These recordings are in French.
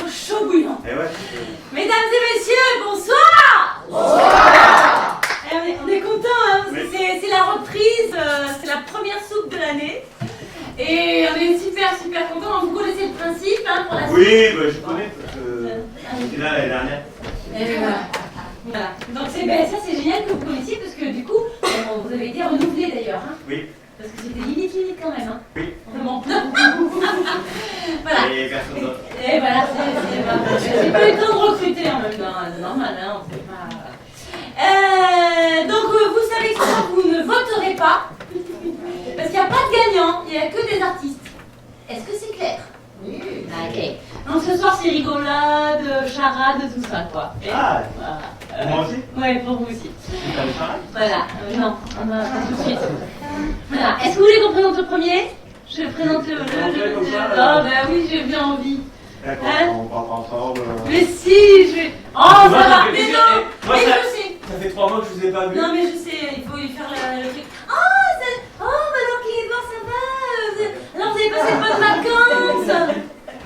chaud bouillant. Eh ouais. Mesdames et messieurs, bonsoir. Bonsoir. On est contents, hein, parce que c'est la reprise, c'est la première soupe de l'année. Et on est super contents. Vous connaissez le principe, hein, pour la soupe. Oui, bah, je connais, parce que j'étais là l'année dernière. Et voilà. Donc ça c'est génial que vous connaissiez, parce que du coup, vous avez été renouvelé d'ailleurs. Hein. Oui. Parce que c'était limite quand même. Hein. Oui. Vraiment. Voilà. Et personne d'autre. Et voilà, j'ai pas eu le temps de recruter en même temps, c'est normal, hein, on sait pas. Donc vous savez que ce soir vous ne voterez pas, parce qu'il n'y a pas de gagnant, il n'y a que des artistes. Est-ce que c'est clair? Oui. Ok. Donc ce soir c'est rigolade, charade, tout ça quoi. Et Ah, voilà. moi aussi? Ouais, pour vous aussi. Vous avez charade? Voilà, non, on va pas tout de suite. Voilà, est-ce que vous voulez qu'on présente le premier? Je présente le... Ah bah oui, j'ai bien envie. D'accord, Hein? on part ensemble. Mais si, je vais... Oh, ça va, mais non. Moi, Mais ça, je sais. ça fait 3 mois que je vous ai pas vu. Non, mais je sais, il faut lui faire le truc. Oh, bah alors Clément, ça va alors vous avez passé de bonnes vacances?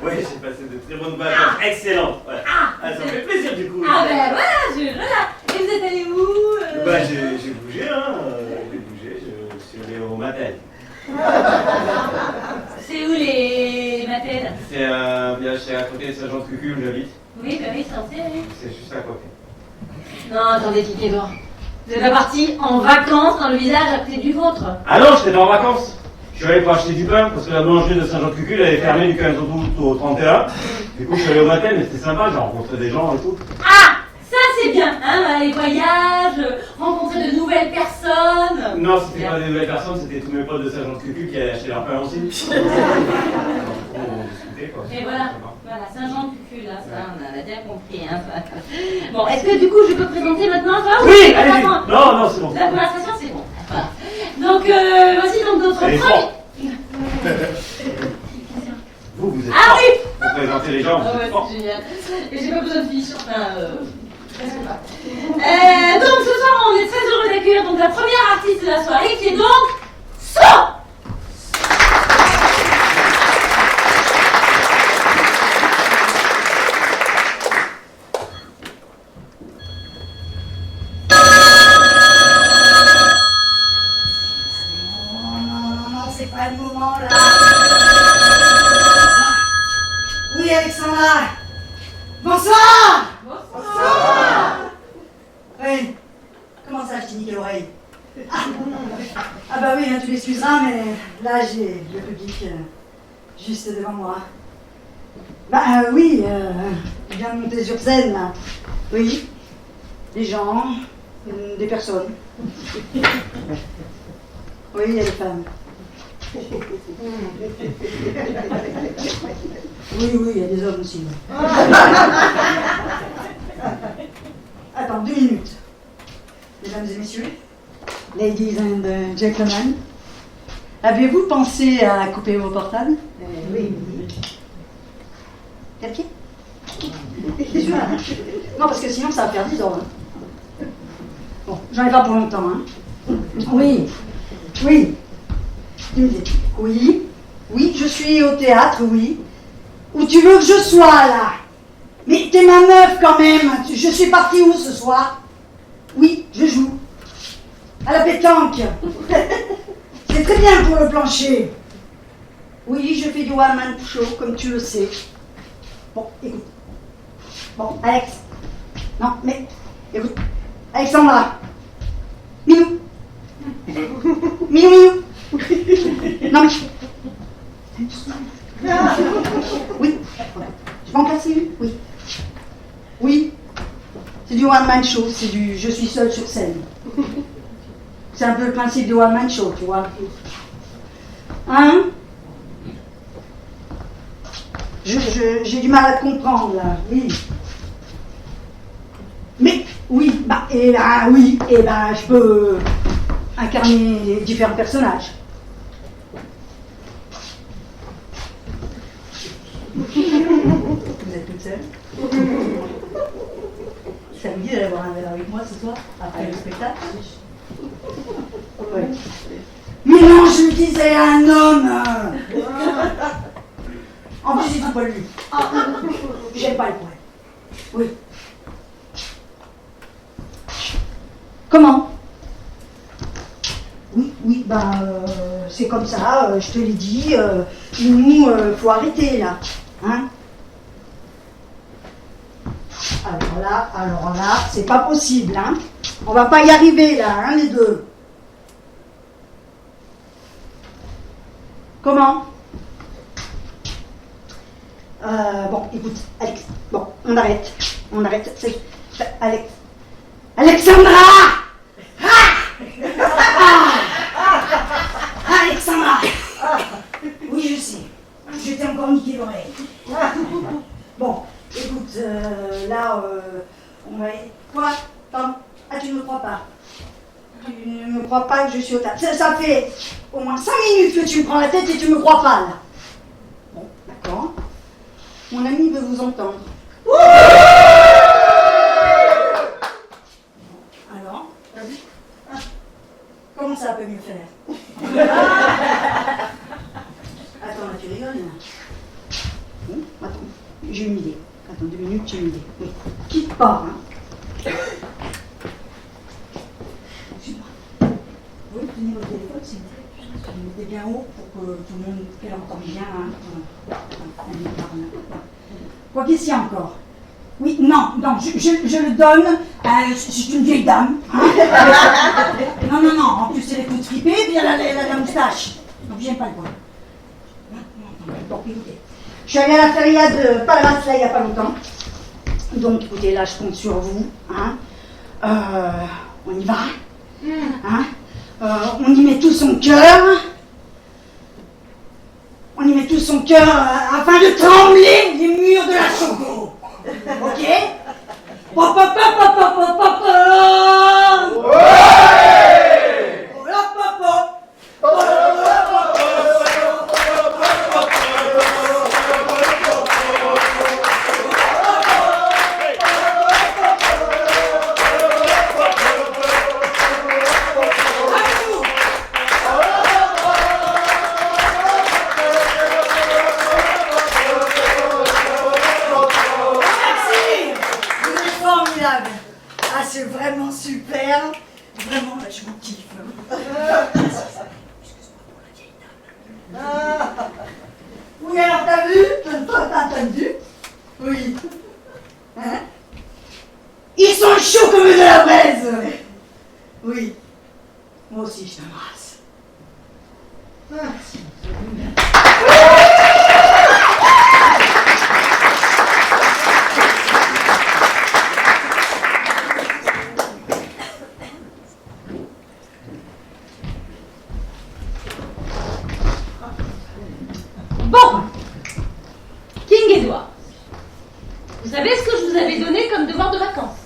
Oui, j'ai passé de très bonnes vacances. Excellent. Voilà. Ça me fait plaisir du coup. Ah ben voilà. Et vous êtes allé où? Bah, j'ai bougé, hein. J'ai bougé, je suis allé au Mattel. C'est où les matels? C'est c'est à côté de Saint-Jean-de-Cucu où j'habite. Oui, bah oui, c'est en série. C'est juste à côté. Non, attendez, Kiki Edouard. Vous êtes pas parti en vacances dans le village à côté du vôtre? Ah non, j'étais en vacances. Je suis allé pour acheter du pain parce que la boulangerie de Saint-Jean-de-Cucu elle avait fermé du 15 août au 31. Du coup, je suis allé au matin, mais c'était sympa, j'ai rencontré des gens et tout. Ah, ça c'est bien, hein, les voyages, rencontrer de nouvelles personnes. Non, c'était pas des nouvelles personnes, c'était tous mes potes de Saint-Jean-de-Cucu qui allaient acheter leur pain aussi. On discutait quoi. Et voilà, Saint-Jean-de-Cucu, là, ça, on a bien compris. Hein, ça. Bon, est-ce que du coup je peux présenter maintenant ça? Oui, allez-y. Non, c'est bon. La conversation, c'est bon. Voilà. Donc, voici donc notre Elle est premier... forte. Vous êtes Ah fort. oui. Vous présentez les gens, vous Ah êtes ouais, fort. c'est génial. Et j'ai pas besoin de fiches, enfin, je sais pas. Donc, ce soir, on est très heureux d'accueillir donc la première artiste de la soirée, qui est donc... So. C'est pas le moment là. Oui, Alexandra. Bonsoir. Bonsoir. Oui. Comment ça, je t'ai niqué l'oreille? Ah bah oui, hein, tu m'excuseras, mais là j'ai le public juste devant moi. Bah oui, je viens de monter sur scène là. Oui. Des gens, des personnes. Oui, il y a des femmes. Oui, il y a des hommes aussi. Attends, 2 minutes. Mesdames et messieurs, ladies and gentlemen, avez-vous pensé à couper vos portables? Oui. Quelqu'un? C'est sûr, hein? Non, parce que sinon ça va faire 10 ans. Hein. Bon, j'en ai pas pour longtemps. Hein. Oui. Tu me dis, oui, je suis au théâtre, oui. Où tu veux que je sois, là? Mais t'es ma meuf, quand même. Je suis partie où, ce soir? Oui, je joue. À la pétanque. C'est très bien pour le plancher. Oui, je fais du one-man show, comme tu le sais. Bon, écoute. Bon, Alex. Non, mais, écoute. Alexandra. Minou. Minou. Non mais... Oui. Tu vas en casser une? Oui. Oui. C'est du one-man show, c'est du je suis seule sur scène. C'est un peu le principe du one-man show, tu vois. Hein? J'ai du mal à te comprendre, là, oui. Mais, oui, je peux incarner différents personnages. Vous êtes toute seule? Ça vous dit d'aller boire un verre avec moi ce soir, après le spectacle? Ouais. Mais non, je me disais à un homme. En plus, il ne faut pas lui. j'aime pas le poil. Oui. Comment? Oui, bah, c'est comme ça, je te l'ai dit, nous, faut arrêter, là, hein? Alors là, c'est pas possible, hein? On va pas y arriver, là, hein, les deux. Comment? Bon, écoute, Alex, bon, on arrête, Alexandra! Alexandra! Oui, je sais, je t'ai encore niqué l'oreille. Bon, écoute, là, on va... Quoi? Pardon? Ah, tu ne me crois pas? Tu ne me crois pas que je suis au table? Ça fait au moins 5 minutes que tu me prends la tête et tu me crois pas, là. Bon, d'accord. Mon ami veut vous entendre. Alors, t'as vu? Ah, comment ça peut mieux faire? Attends, là, tu rigoles, là. Bon, attends, j'ai une idée. Attends, 2 minutes, j'ai une idée. Oui. Quitte pas, hein. Excuse-moi. Vous pouvez tenir votre téléphone, s'il vous plaît? Mettez bien haut pour que tout le monde qu'elle entende bien. Hein. Quoi qu'est-ce qu'il y a encore? Oui, non, je le donne. C'est une vieille dame. Hein. Non, en plus elle est toute fripée, et puis elle a la moustache. Donc j'aime pas le voir. Bon, écoutez. Je suis allée à la feria de Palmas là il n'y a pas longtemps. Donc écoutez, là je compte sur vous. Hein. On y va. Hein. On y met tout son cœur. On y met tout son cœur afin de trembler les murs de la Choco. Ok? Pop, pop, pop, pop, pop, pop, pop, pop. Ouais! Pop, pop, pop. Ah, c'est vraiment super. Vraiment, là, je m'en kiffe. Excuse-moi pour la vieille dame. Oui, alors t'as vu? Toi, t'as entendu? Oui. Hein? Ils sont chauds comme de la braise. Oui. Moi aussi, je t'embrasse. Bon, King Edward, vous savez ce que je vous avais donné comme devoir de vacances?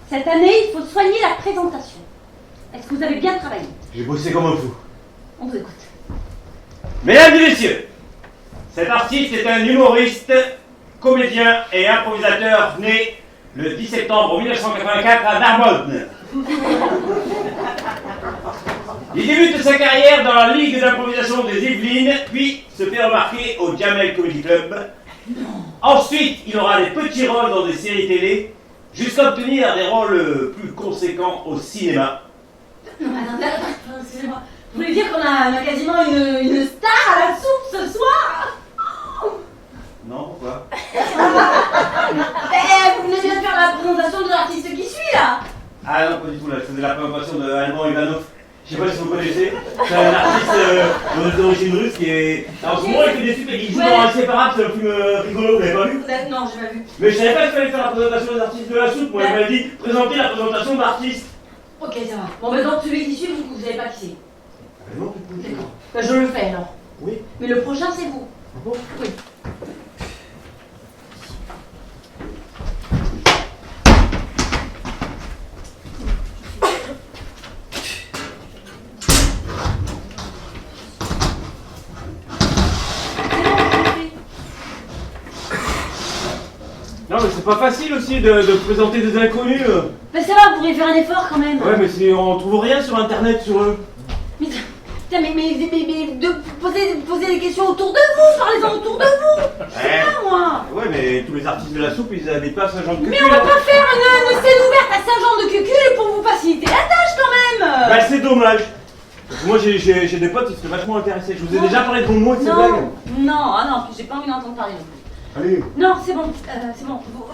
Cette année, il faut soigner la présentation. Est-ce que vous avez bien travaillé? J'ai bossé comme un fou. On vous écoute. Mesdames et messieurs, cet artiste est un humoriste, comédien et improvisateur né le 10 septembre 1984 à Narbonne. Il débute sa carrière dans la Ligue d'improvisation des Yvelines, puis se fait remarquer au Jamel Comedy Club. Ensuite, il aura des petits rôles dans des séries télé, jusqu'à obtenir des rôles plus conséquents au cinéma. Non, excusez-moi. Vous voulez dire qu'on a quasiment une star à la soupe ce soir? Non, pourquoi? Vous venez de faire la présentation de l'artiste qui suit là? Ah non, pas du tout, là, c'était la présentation de Alban Ivanov. Je sais pas si vous connaissez, c'est un artiste d'origine russe qui est... Alors en ce moment il fait des super, il joue dans Inséparable, c'est un film rigolo, vous l'avez pas vu? Non, j'ai pas vu. Mais je savais pas qu'il fallait faire la présentation des artistes de la soupe, moi il m'a dit présenter la présentation d'artistes. Ok, ça va. Bon, mais donc celui qui suit, vous savez pas qui c'est? Ah non, du coup. D'accord. Ben, je le fais alors. Oui. Mais le prochain, c'est vous. Ah bon? Oui. Non mais c'est pas facile aussi de présenter des inconnus. Mais ça va, vous pourriez faire un effort quand même. Ouais mais si on trouve rien sur internet sur eux. Mais Putain, mais de poser des questions autour de vous, parlez-en autour de vous. Je sais pas, moi. Ouais, mais tous les artistes de la soupe, ils habitent pas à Saint-Jean-de-Cucul. Mais on va pas faire une scène ouverte à Saint-Jean-de-Cucul pour vous faciliter la tâche quand même. Bah, c'est dommage. Parce que moi, j'ai des potes, ils seraient vachement intéressés. Je vous ai déjà parlé de mon mot et de ces blagues. Non, j'ai pas envie d'entendre parler non plus. Allez. Non, c'est bon.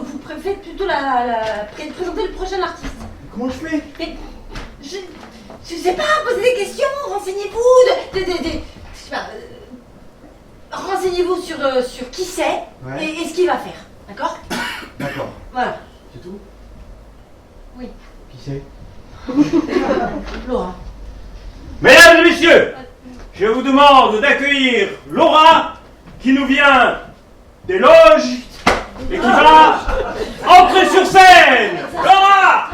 Vous faites plutôt présenter le prochain artiste. Comment je fais? Mais je sais pas, posez des questions, renseignez-vous, je sais pas, renseignez-vous sur qui c'est Ouais. et ce qu'il va faire, d'accord? D'accord. Voilà. C'est tout? Oui. Qui c'est? Laura. Mesdames et messieurs, je vous demande d'accueillir Laura, qui nous vient des loges et qui va entrer sur scène. Laura!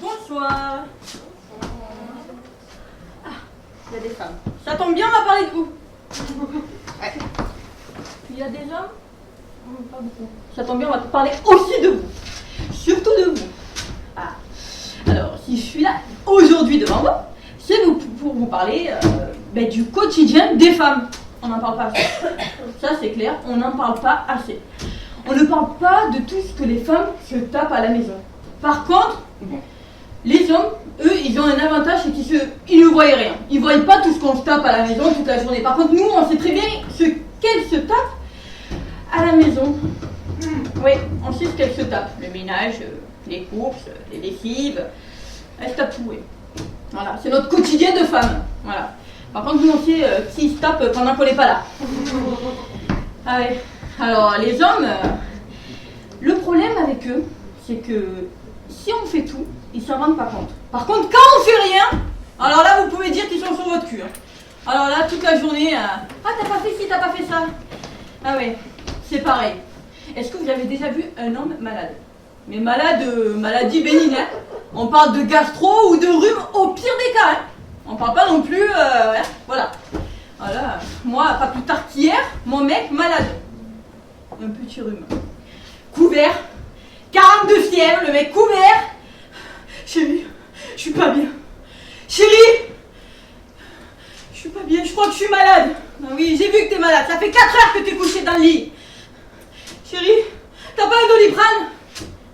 Bonsoir. Ah, il y a des femmes. Ça tombe bien, on va parler de vous. Ouais. Il y a des hommes? Pas beaucoup. Ça tombe bien, on va parler aussi de vous. Surtout de vous. Ah. Alors, si je suis là aujourd'hui devant vous, c'est pour vous parler du quotidien des femmes. On n'en parle pas assez. Ça, c'est clair, on n'en parle pas assez. On ne parle pas de tout ce que les femmes se tapent à la maison. Par contre, les hommes, eux, ils ont un avantage, c'est qu'ils ne voient rien. Ils ne voient pas tout ce qu'on se tape à la maison toute la journée. Par contre, nous, on sait très bien ce qu'elles se tapent à la maison. Oui, on sait ce qu'elles se tapent. Le ménage, les courses, les lessives. Elles se tapent tout, oui. Voilà, c'est notre quotidien de femme. Voilà. Par contre, nous, on sait qui se tape pendant qu'on n'est pas là. Ah ouais. Alors, les hommes, le problème avec eux, c'est que si on fait tout, ils s'en rendent pas compte. Par contre, quand on fait rien, alors là, vous pouvez dire qu'ils sont sur votre cul. Hein. Alors là, toute la journée, ah, t'as pas fait ci, t'as pas fait ça. Ah ouais, c'est pareil. Est-ce que vous avez déjà vu un homme malade? Mais malade, maladie bénigne, hein. On parle de gastro ou de rhume au pire des cas. Hein. On parle pas non plus, voilà. Voilà, moi, pas plus tard qu'hier, mon mec malade. Un petit rhume. Couvert. 42 fièvre, le mec couvert. Chérie, je suis pas bien. Chérie, je suis pas bien, je crois que je suis malade. Ah oui, j'ai vu que t'es malade, ça fait 4 heures que t'es couché dans le lit. Chérie, t'as pas un Doliprane?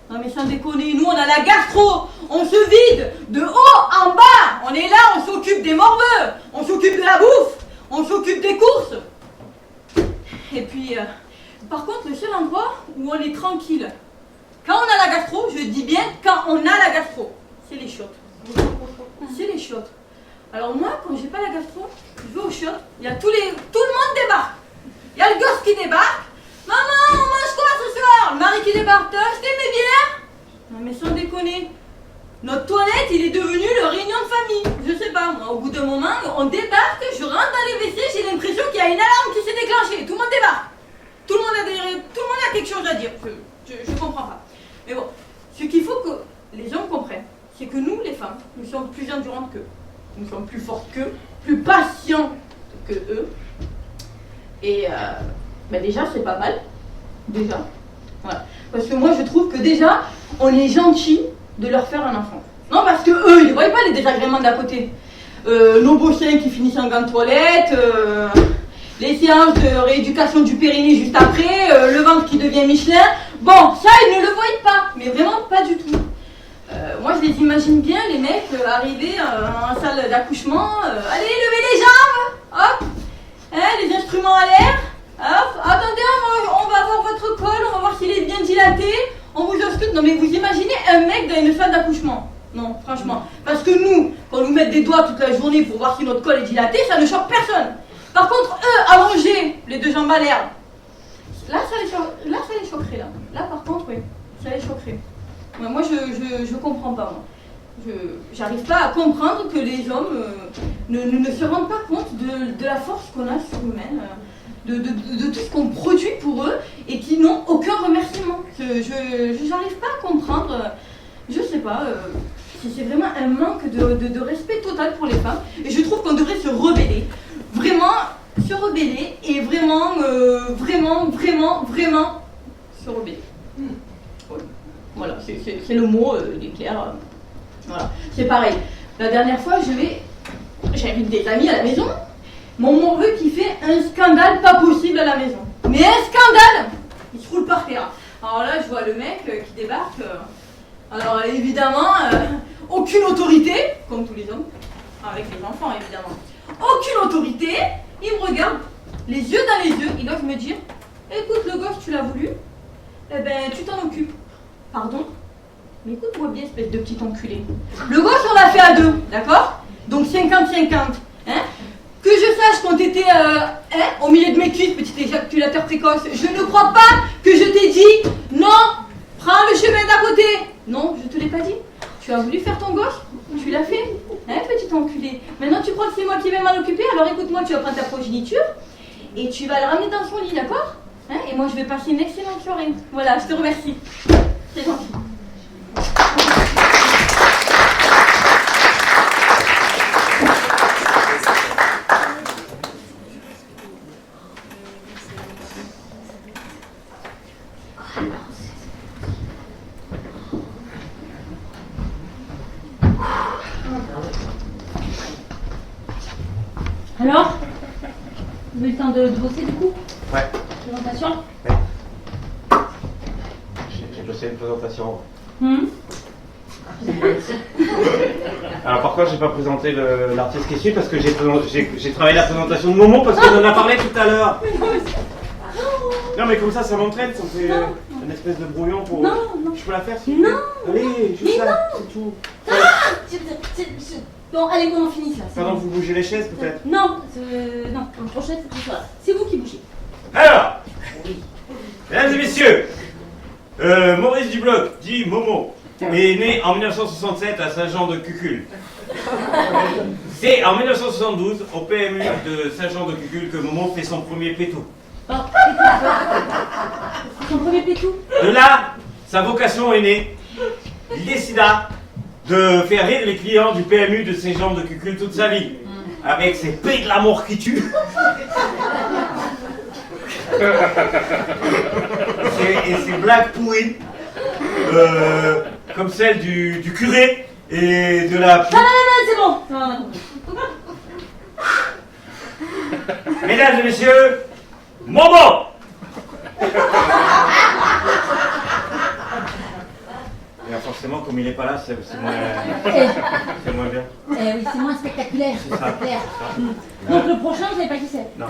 Non mais sans déconner, nous on a la gastro, on se vide de haut en bas. On est là, on s'occupe des morveux, on s'occupe de la bouffe, on s'occupe des courses. Et puis, par contre, le seul endroit où on est tranquille, quand on a la gastro, je dis bien quand on a la gastro, c'est les chiottes. C'est les chiottes. Alors moi, quand j'ai pas la gastro, je vais aux chiottes, il y a tout le monde débarque. Il y a le gosse qui débarque. Maman, on mange quoi ce soir? Le mari qui débarque, t'as acheté mes bières? Non mais sans déconner. Notre toilette, il est devenu le réunion de famille. Je sais pas, moi, au bout d'un moment, on débarque, je rentre dans les WC, j'ai l'impression qu'il y a une alarme qui s'est déclenchée. Tout le monde débarque. Tout le monde a quelque chose à dire. Je comprends pas. Mais bon, ce qu'il faut que les hommes comprennent, c'est que nous, les femmes, nous sommes plus endurantes qu'eux. Nous sommes plus fortes qu'eux, plus patientes que eux. Et déjà, c'est pas mal. Déjà. Voilà. Parce que moi, je trouve que déjà, on est gentil de leur faire un enfant. Non, parce que eux, ils ne voient pas les désagréments d'à côté. Nos beaux seins qui finissent en gants de toilette, les séances de rééducation du périnée juste après, le ventre qui devient Michelin. Bon, ça, ils ne le voient pas, mais vraiment pas du tout. Moi, je les imagine bien, les mecs, arriver en salle d'accouchement. Allez, levez les jambes, hop, hein, les instruments à l'air, hop, attendez, on va voir votre col, on va voir s'il est bien dilaté, on vous ausculte. Non, mais vous imaginez un mec dans une salle d'accouchement? Non, franchement. Parce que nous, quand nous mettons des doigts toute la journée pour voir si notre col est dilaté, ça ne choque personne. Par contre, eux, allongés, les deux jambes à l'air, là, ça les choquerait, là. Là, par contre, oui, ça les choquerait. Ouais, moi, je comprends pas, moi. J'arrive pas à comprendre que les hommes ne se rendent pas compte de la force qu'on a surhumaine, de tout ce qu'on produit pour eux et qui n'ont aucun remerciement. Je n'arrive pas à comprendre, je sais pas, si c'est vraiment un manque de respect total pour les femmes. Et je trouve qu'on devrait se rebeller, vraiment se rebeller et vraiment se rebeller. Voilà, c'est le mot, il est clair. Voilà, c'est pareil. La dernière fois, j'invite des amis à la maison. Mon neveu qui fait un scandale pas possible à la maison. Mais un scandale! Il se roule par terre. Alors là, je vois le mec qui débarque. Alors évidemment, aucune autorité, comme tous les hommes, avec les enfants évidemment. Aucune autorité. Il me regarde, les yeux dans les yeux. Il doit me dire, écoute le gosse, tu l'as voulu. Eh ben, tu t'en occupes. Pardon? Mais écoute-moi bien, espèce de petit enculé. Le gosse, on l'a fait à deux, d'accord? Donc 50-50. Hein? Que je sache quand t'étais au milieu de mes cuisses, petit éjaculateur précoce, je ne crois pas que je t'ai dit non, prends le chemin d'à côté. Non, je te l'ai pas dit. Tu as voulu faire ton gosse, tu l'as fait. Hein, petit enculé? Maintenant tu crois que c'est moi qui vais m'en occuper? Alors écoute-moi, tu vas prendre ta progéniture et tu vas le ramener dans son lit, d'accord? Hein? Et moi je vais passer une excellente soirée. Voilà, je te remercie. C'est gentil. Alors, vous avez le temps de bosser du coup? Ouais. Présentation? Ouais. J'ai bossé une présentation. Alors par contre, j'ai pas présenté l'artiste qui suit parce que j'ai travaillé la présentation de Momo parce qu'on en a parlé tout à l'heure. Non mais comme ça m'entraîne, ça me fait une espèce de brouillon pour... Non. Je peux la faire si Non. Allez, juste ça, c'est tout. Bon, allez, qu'on en finisse là. Pardon, vous bougez les chaises peut-être? Non, non, la prochaine c'est ça. C'est vous qui bougez. Alors, mesdames et messieurs, Maurice Dubloc, dit Momo, est né en 1967 à Saint-Jean-de-Cucul. C'est en 1972, au PMU de Saint-Jean-de-Cucul, que Momo fait son premier pétou. Oh, son premier pétou. De là, sa vocation est née. Il décida de faire rire les clients du PMU de Saint-Jean-de-Cucul toute sa vie, avec ses pets de l'amour qui tuent. Et ses blagues pourries, comme celle du curé et de la... Non, c'est bon. Non. Mesdames et messieurs, Momo! Et forcément, comme il n'est pas là, c'est moins bien. Oui, c'est moins spectaculaire. C'est ça. Clair. Donc le prochain, vous savez pas qui c'est? Non.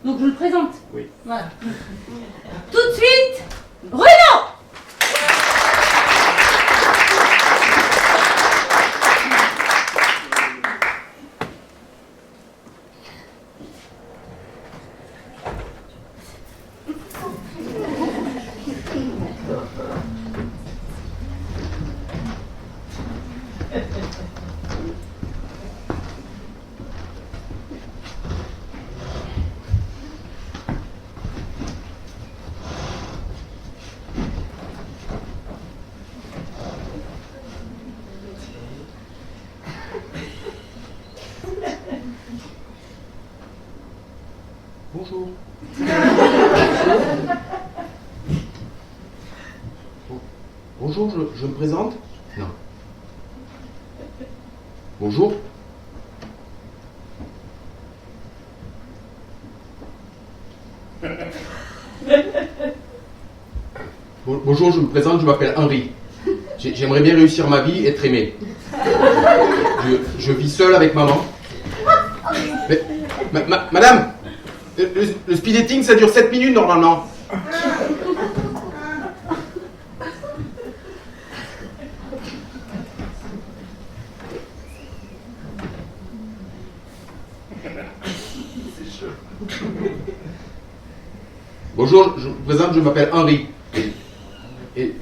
Donc je le présente. Oui. Voilà. Tout de suite, Bruno! Bonjour. Bonjour, je me présente? Non. Bonjour. Bonjour, je me présente, je m'appelle Henri. J'aimerais bien réussir ma vie, être aimé. Je vis seul avec maman. Mais, madame, le speed dating, ça dure 7 minutes normalement. Bonjour, je me présente, je m'appelle Henri. Et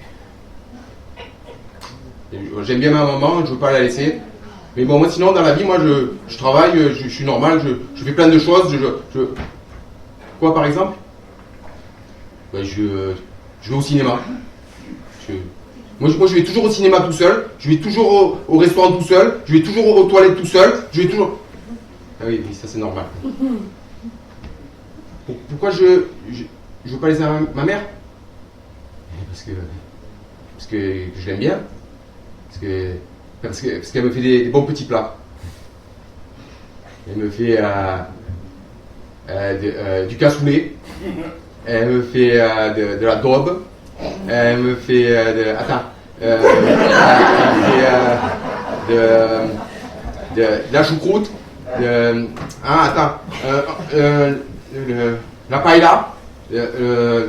j'aime bien ma maman, je veux pas la laisser. Mais bon, moi sinon dans la vie, moi je travaille, je suis normal, je fais plein de choses. Quoi par exemple? Ben, je vais au cinéma. Moi je vais toujours au cinéma tout seul, je vais toujours au restaurant tout seul, je vais toujours aux toilettes tout seul, je vais toujours... Ah oui, ça c'est normal. Pourquoi je veux pas laisser ma mère? Parce que je l'aime bien. Parce qu'elle me fait des bons petits plats. Elle me fait du cassoulet. Elle me fait de la daube. Elle me fait de la choucroute. La paella. Le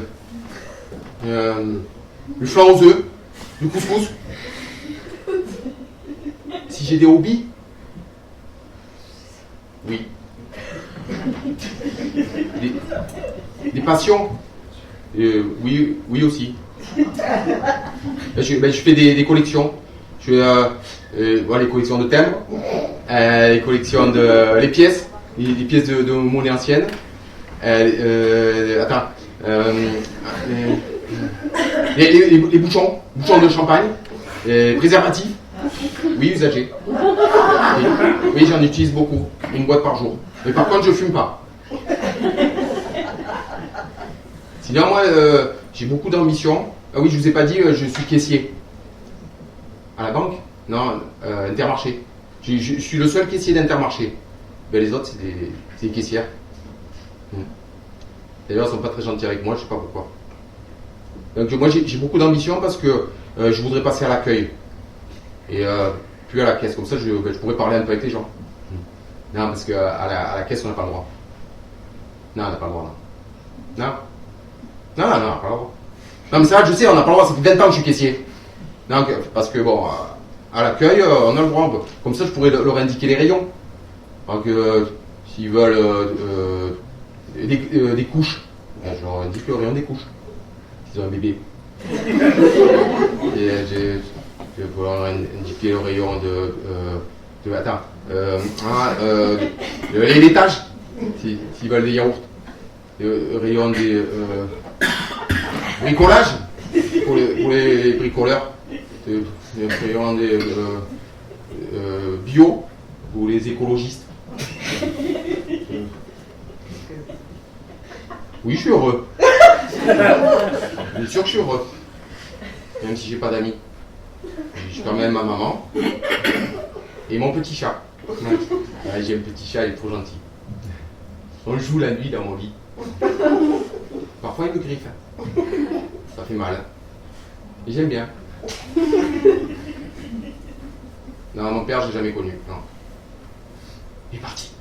flan aux œufs. Le couscous. Si j'ai des hobbies? Oui. Des passions? Oui aussi. Je fais des collections. Je fais les collections de timbres, les collections de les pièces de monnaie ancienne. Les bouchons de champagne, les préservatifs. Oui, usagés. Oui, j'en utilise beaucoup. Une boîte par jour. Mais par contre, je fume pas. Sinon, moi, j'ai beaucoup d'ambition. Ah oui, je vous ai pas dit, je suis caissier. À la banque? Non, Intermarché. Je suis le seul caissier d'Intermarché. Ben, les autres, c'est des caissières. D'ailleurs, elles sont pas très gentilles avec moi, je sais pas pourquoi. Donc moi, j'ai beaucoup d'ambition parce que je voudrais passer à l'accueil. Et puis à la caisse, comme ça je pourrais parler un peu avec les gens. Non, parce qu'à la caisse on n'a pas le droit. Non, on n'a pas le droit. Non, on n'a pas le droit. Non mais c'est vrai, je sais, on n'a pas le droit, ça fait 20 ans que je suis caissier. Non, parce que bon, à l'accueil on a le droit. Comme ça je pourrais leur indiquer les rayons. Donc s'ils veulent des couches, je leur indique le rayon des couches. S'ils ont un bébé. Et je vais pouvoir indiquer le rayon les laitages, s'ils veulent des yaourts, le rayon des bricolages, pour les bricoleurs, le rayon des bio, pour les écologistes. Oui, je suis heureux. Bien sûr que je suis heureux, même si j'ai pas d'amis. J'ai quand même ma maman et mon petit chat. Ouais, j'ai un petit chat, il est trop gentil. On joue la nuit dans mon lit. Parfois il me griffe. Ça fait mal. Et j'aime bien. Non, mon père, j'ai jamais connu. Non. Il est parti.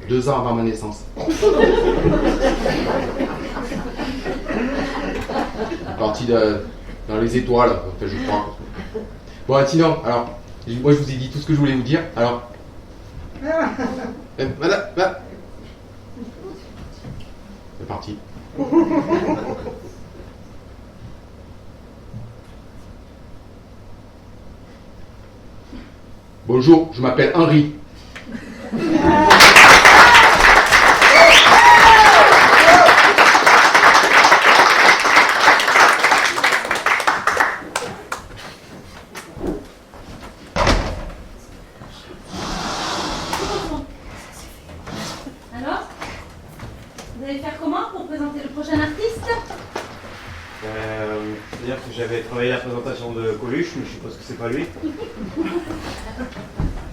2 ans avant ma naissance. Parti dans les étoiles, enfin je crois. Bon, sinon, alors, moi je vous ai dit tout ce que je voulais vous dire, alors... Madame, c'est parti. Bonjour, je m'appelle Henri. Alors, vous allez faire comment pour présenter le prochain artiste? C'est-à-dire que j'avais travaillé la présentation de Coluche, mais je suppose que c'est pas lui.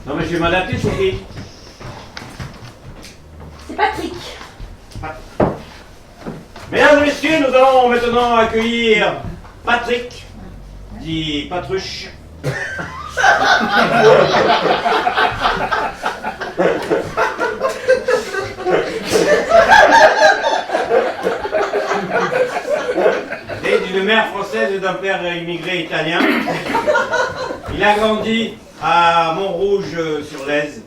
Non mais je vais m'adapter, Sophie. C'est Patrick. Mesdames et messieurs, nous allons maintenant accueillir Patrick, dit Patruche. Né d'une mère française et d'un père immigré italien, il a grandi à Montrouge-sur-Lèze.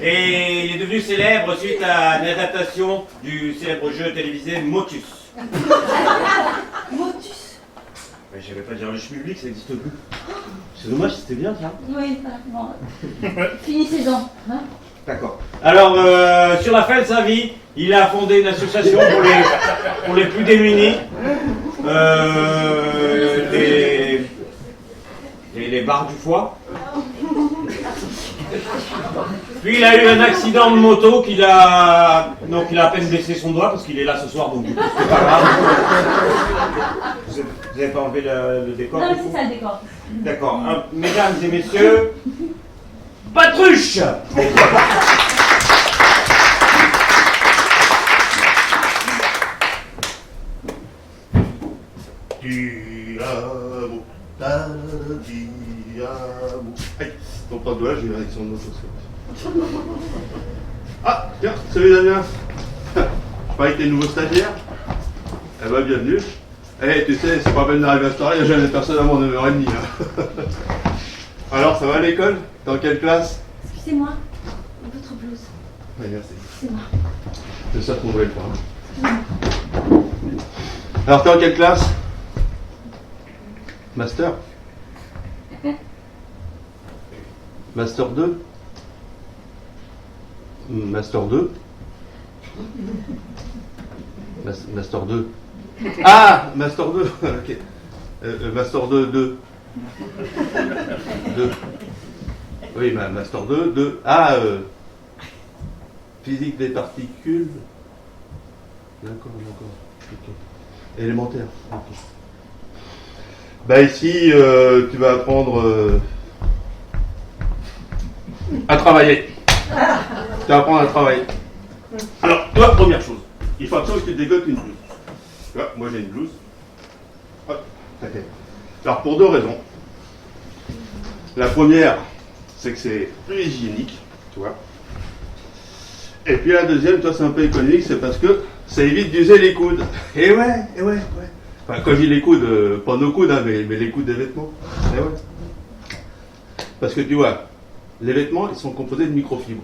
Et il est devenu célèbre suite à une adaptation du célèbre jeu télévisé Motus. Motus. Mais j'avais pas dire le public, ça n'existe plus. C'est dommage, c'était bien ça. Oui, bon. Finissez-en. Hein. D'accord. Alors, sur la fin de sa vie, il a fondé une association pour les plus démunis. Les barres du foie. Puis il a eu un accident de moto qu'il a... Donc il a à peine baissé son doigt parce qu'il est là ce soir, donc du coup c'est pas grave. Vous n'avez pas enlevé le décor? Non, mais c'est ça le décor. D'accord. Mesdames et messieurs, Patruche. Diabo, diabo. Aïe, ton pas de doigt, j'ai une réaction de moto. Ah, tiens, salut Damien. Je croyais que t'es nouveau stagiaire. Eh ben, bienvenue. Eh, tu sais, c'est pas peine d'arriver à cette heure, il n'y a jamais personne avant 9h30. Hein. Alors, ça va à l'école? T'es en quelle classe? Excusez-moi, votre blouse. Oui, merci. Excusez-moi. C'est ça qu'on voulait le faire. Alors, t'es en quelle classe? Master? Master 2? Master 2? Master 2? Ah! Master 2! Ok. Master 2, 2. 2. Oui, Master 2, 2. Ah! Physique des particules? D'accord. Ok. Élémentaire. Ok. Bah ici, tu vas apprendre à travailler. Tu vas apprendre à travailler. Alors, toi, première chose, il faut absolument que tu dégotes une blouse. Tu vois, moi j'ai une blouse. Hop, t'inquiète. Alors, pour deux raisons. La première, c'est que c'est plus hygiénique, tu vois. Et puis la deuxième, toi, c'est un peu économique, c'est parce que ça évite d'user les coudes. Et ouais. Enfin, quand je dis les coudes, pas nos coudes, hein, mais les coudes des vêtements. Et ouais. Parce que tu vois, les vêtements, ils sont composés de microfibres.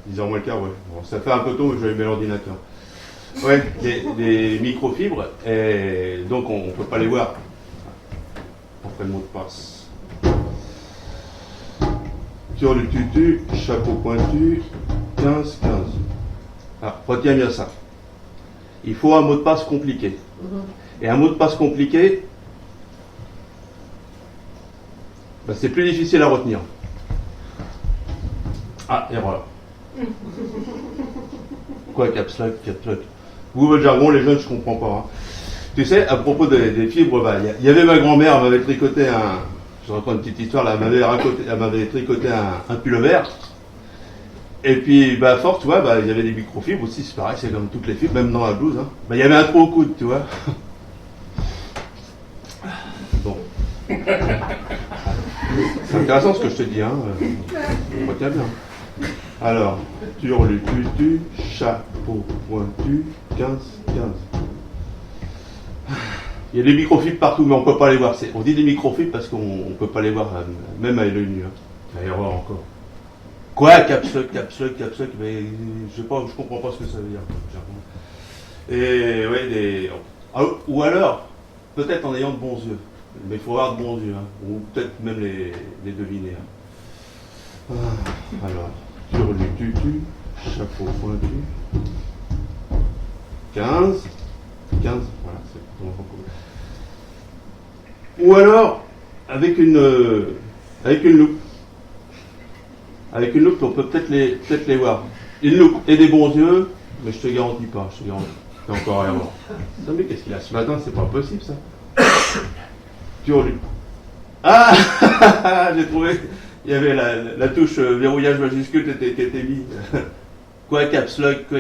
Disons-moi le cas, ouais. Bon, ça fait un peu tôt, mais je vais allumer l'ordinateur. Ouais, des microfibres, et donc on ne peut pas les voir. On fait le mot de passe. Sur le tutu, chapeau pointu, 15. Alors, retiens bien ça. Il faut un mot de passe compliqué. Et un mot de passe compliqué, ben, c'est plus difficile à retenir. Ah, et voilà. Quoi, caps lock? Vous, votre jargon, les jeunes, je comprends pas. Hein. Tu sais, à propos des fibres, bah, y avait ma grand-mère, elle m'avait tricoté je raconte une petite histoire, là, elle m'avait tricoté un pullover. Et puis, bah, à force, tu vois, bah, il y avait des microfibres aussi, c'est pareil, c'est comme toutes les fibres, même dans la blouse. Hein. Bah, il y avait un trou au coude, tu vois. Bon. C'est intéressant ce que je te dis, hein. Retiens bien. Alors, turlututu, chapeau pointu, 15. Il y a des microfibres partout, mais on ne peut pas les voir. On dit des microfibres parce qu'on ne peut pas les voir, même avec l'œil nu. Hein. Il y a erreur encore. Quoi, caps lock, mais je sais pas, je comprends pas ce que ça veut dire. Et ouais, ou alors, peut-être en ayant de bons yeux. Mais il faut avoir de bons yeux, hein. Ou peut-être même les deviner. Hein. Alors, turlututu, chapeau pointu, 15, voilà, c'est pour ton enfant. Ou alors, avec une loupe. Avec une loupe, on peut peut-être les voir. Une loupe et des bons yeux, mais je te garantis pas, T'as encore rien à voir. Mais qu'est-ce qu'il a ce matin? C'est pas possible, ça. Turlu. Ah j'ai trouvé. Il y avait la touche verrouillage majuscule qui était mise. Quoi, caps lock, quoi.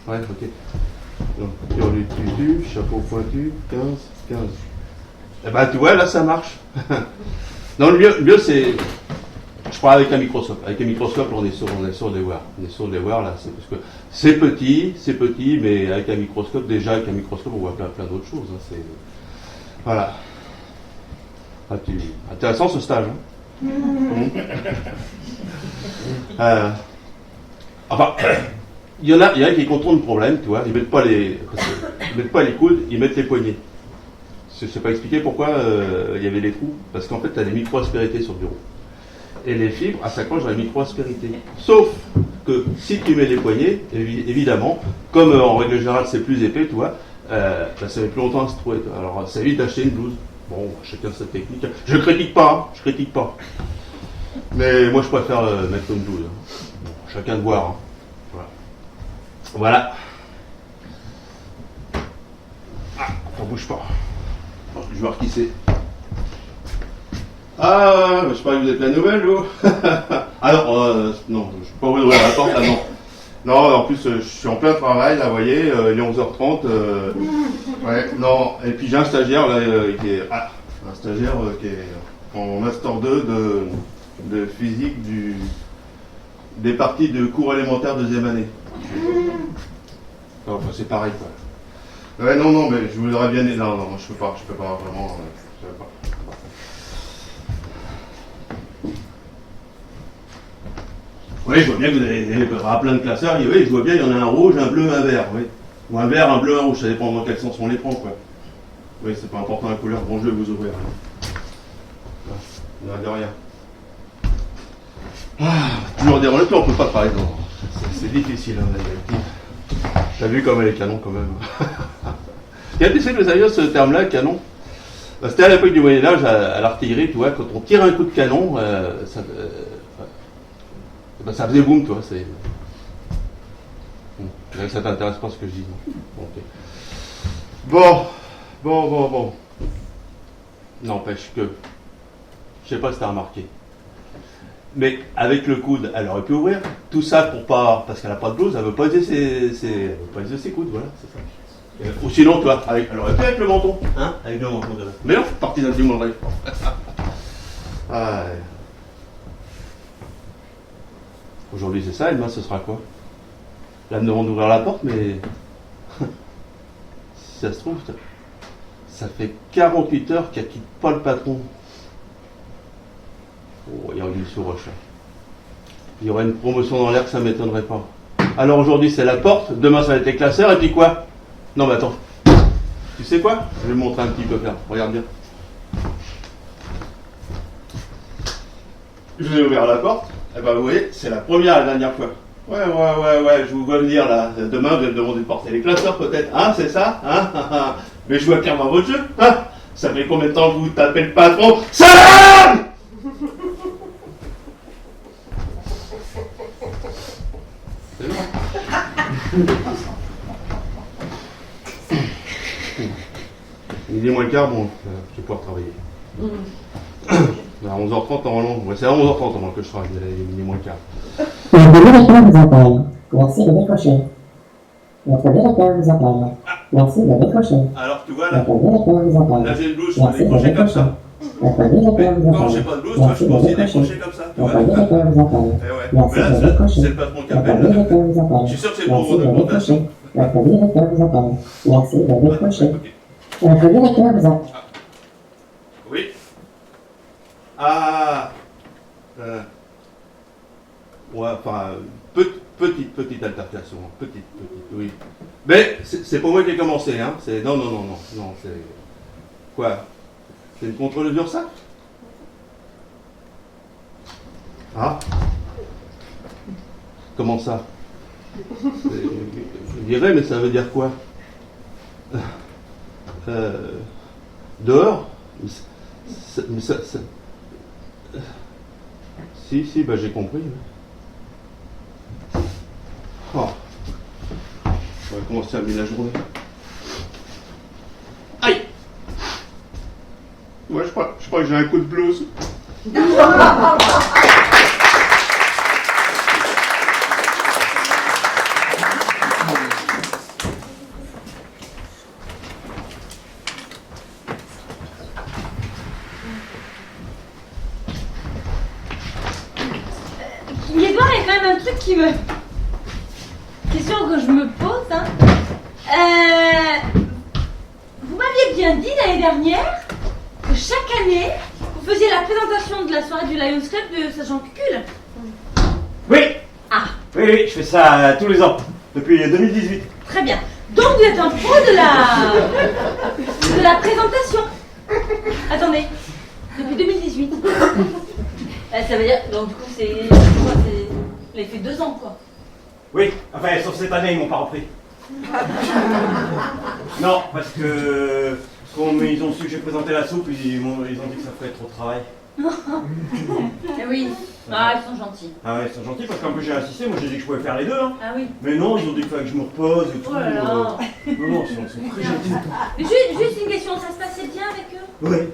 Ouais, ok. Donc, turlututu, chapeau pointu, 15. Eh ben, tu vois, là, ça marche. Non, le mieux, c'est... Je parle avec un microscope. Avec un microscope, on est sûr de les voir. On est sûr de les voir, là. C'est parce que c'est petit, mais avec un microscope, on voit plein d'autres choses. Hein, voilà. Intéressant ce stage. Hein. Enfin, il y en a qui contournent le problème, tu vois. Ils mettent pas les coudes, ils mettent les poignets. Je ne sais pas expliquer pourquoi il y avait des trous. Parce qu'en fait, tu as des micro-aspérités sur le bureau. Et les fibres, à s'accrochent dans les micro-aspérités. Sauf que si tu mets les poignets, évidemment, comme en règle générale c'est plus épais, tu vois, ça met plus longtemps à se trouver. Alors ça évite d'acheter une blouse. Bon, chacun sa technique. Je critique pas. Mais moi je préfère mettre une blouse. Bon, chacun de voir. Hein. Voilà. Ah, on bouge pas. Je vais voir qui c'est. Ah, je crois que vous êtes la nouvelle, vous. Ah non, non, je ne peux pas vous ouvrir la porte, là, non. Non, en plus, je suis en plein travail, là, vous voyez, il est 11h30. Ouais, non, et puis j'ai un stagiaire, là, qui est en Master 2 de physique des parties de cours élémentaires deuxième année. Enfin, c'est pareil, quoi. Ouais, non, mais je voudrais bien... Non, je peux pas vraiment... je peux pas. Oui, je vois bien que vous avez plein de classeurs. Oui, je vois bien, il y en a un rouge, un bleu, un vert. Oui. Ou un vert, un bleu, un rouge. Ça dépend dans quel sens on les prend, quoi. Oui, c'est pas important la couleur. Bon, je vais vous ouvrir. Non, de rien. Toujours dire, on peut pas travailler. Non. C'est difficile, hein, la directive. T'as vu comme elle est canon, quand même. Tu sais, vous saviez ce terme-là, canon? C'était à l'époque du Moyen-Âge, à l'artillerie, tu vois, quand on tire un coup de canon, ça faisait boum, toi. C'est... Bon, ça t'intéresse pas ce que je dis. Bon, okay. Bon. N'empêche que, je sais pas si t'as remarqué, mais avec le coude, elle aurait pu ouvrir. Tout ça pour pas, parce qu'elle a pas de blouse, elle veut pas user ses coudes, voilà, c'est ça. Ou sinon, toi, elle aurait pu avec le menton, hein, avec le menton. Mais non, partie d'un dimanche. Ah, ouais. Aujourd'hui c'est ça, et demain ce sera quoi? Là, nous devons ouvrir la porte, mais si ça se trouve, ça fait 48 heures qu'elle quitte pas le patron. Oh, il y aurait une sous-roche. Il y aurait une promotion dans l'air que ça ne m'étonnerait pas. Alors aujourd'hui c'est la porte, demain ça va être les classeurs, et puis quoi? Non mais attends, tu sais quoi? Je vais te montrer un petit peu faire, regarde bien. Je vais ouvrir la porte. Eh ben vous voyez, c'est la première et la dernière fois. Ouais, je vous vois venir là. Demain, vous allez me demander de porter les classeurs peut-être. Hein, c'est ça? Hein? Mais je vois clairement votre jeu. Hein? Ça fait combien de temps que vous tapez le patron? Salam! C'est bon. Il est moins le quart, bon, je vais pouvoir travailler. À 11h30 normalement, c'est à 11h30 normalement que je travaille, il est moins le quart. Notre directeur vous appelle. Merci de décrocher. Notre directeur vous appelle. Merci de décrocher. Alors tu vois là, Notre directeur vous appelle. là j'ai une blouse, je peux décrocher comme ça. Notre directeur Mais vous quand appelle. j'ai pas de blouse, moi, je peux aussi décrocher comme ça. Tu vois. Notre directeur vous appelle. Eh ouais. Merci Mais là, de décrocher. c'est le patron qui Notre appelle. directeur vous appelle. Je suis sûr que c'est le Merci bon de d'augmentation. décrocher. Notre directeur vous appelle. Merci de décrocher. Ok. Notre directeur vous appelle. Oui. Ah. Ouais, enfin, petite altercation, petite, oui. Mais c'est pas moi qui ai commencé, hein. C'est non, c'est quoi? C'est une contrôleuse d'URSSAF? Ah. Comment ça? Je dirais, mais ça veut dire quoi? Dehors? Mais ça... Si, bah j'ai compris. Oh. On va commencer à mettre la journée. Aïe! Ouais, je crois que j'ai un coup de blouse. Edouard, il y a quand même un truc question que je me pose. Hein. Vous m'aviez bien dit l'année dernière que chaque année, faisiez la présentation de la soirée du Lions Club de Sergent Cucul. Oui. Ah, Oui, je fais ça tous les ans, depuis 2018. très bien. Donc vous êtes un pro de la présentation. Attendez, depuis 2018. Ça veut dire, donc du coup c'est... Il a fait 2 ans quoi. Oui, enfin, sauf cette année, ils m'ont pas repris. Non, parce que comme ils ont su que j'ai présenté la soupe, ils ont dit que ça ferait trop de travail. Eh oui. Ah, ils sont gentils. Ah ouais, ils sont gentils parce qu'en plus j'ai insisté, moi j'ai dit que je pouvais faire les deux. Hein. Ah oui. Mais non, ils ont dit qu'il fallait que je me repose et tout. Oh là là. Non, ils sont très gentils. Juste une question, ça se passait bien avec eux?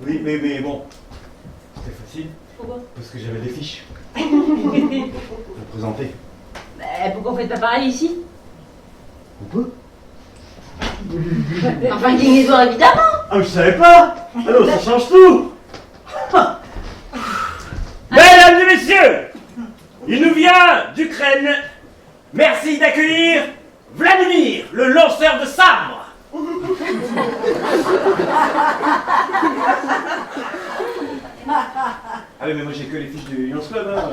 Oui, mais bon, c'était facile Pourquoi? parce que j'avais des fiches pour présenter. Pourquoi on fait pas pareil ici? On peut? Enfin, une guinguineau évidemment. Ah, je savais pas. Ah non, ça change tout. Mesdames et messieurs, il nous vient d'Ukraine. Merci d'accueillir Vladimir, le lanceur de sabre. Ah oui, mais moi j'ai que les fiches du Lions Club. Hein.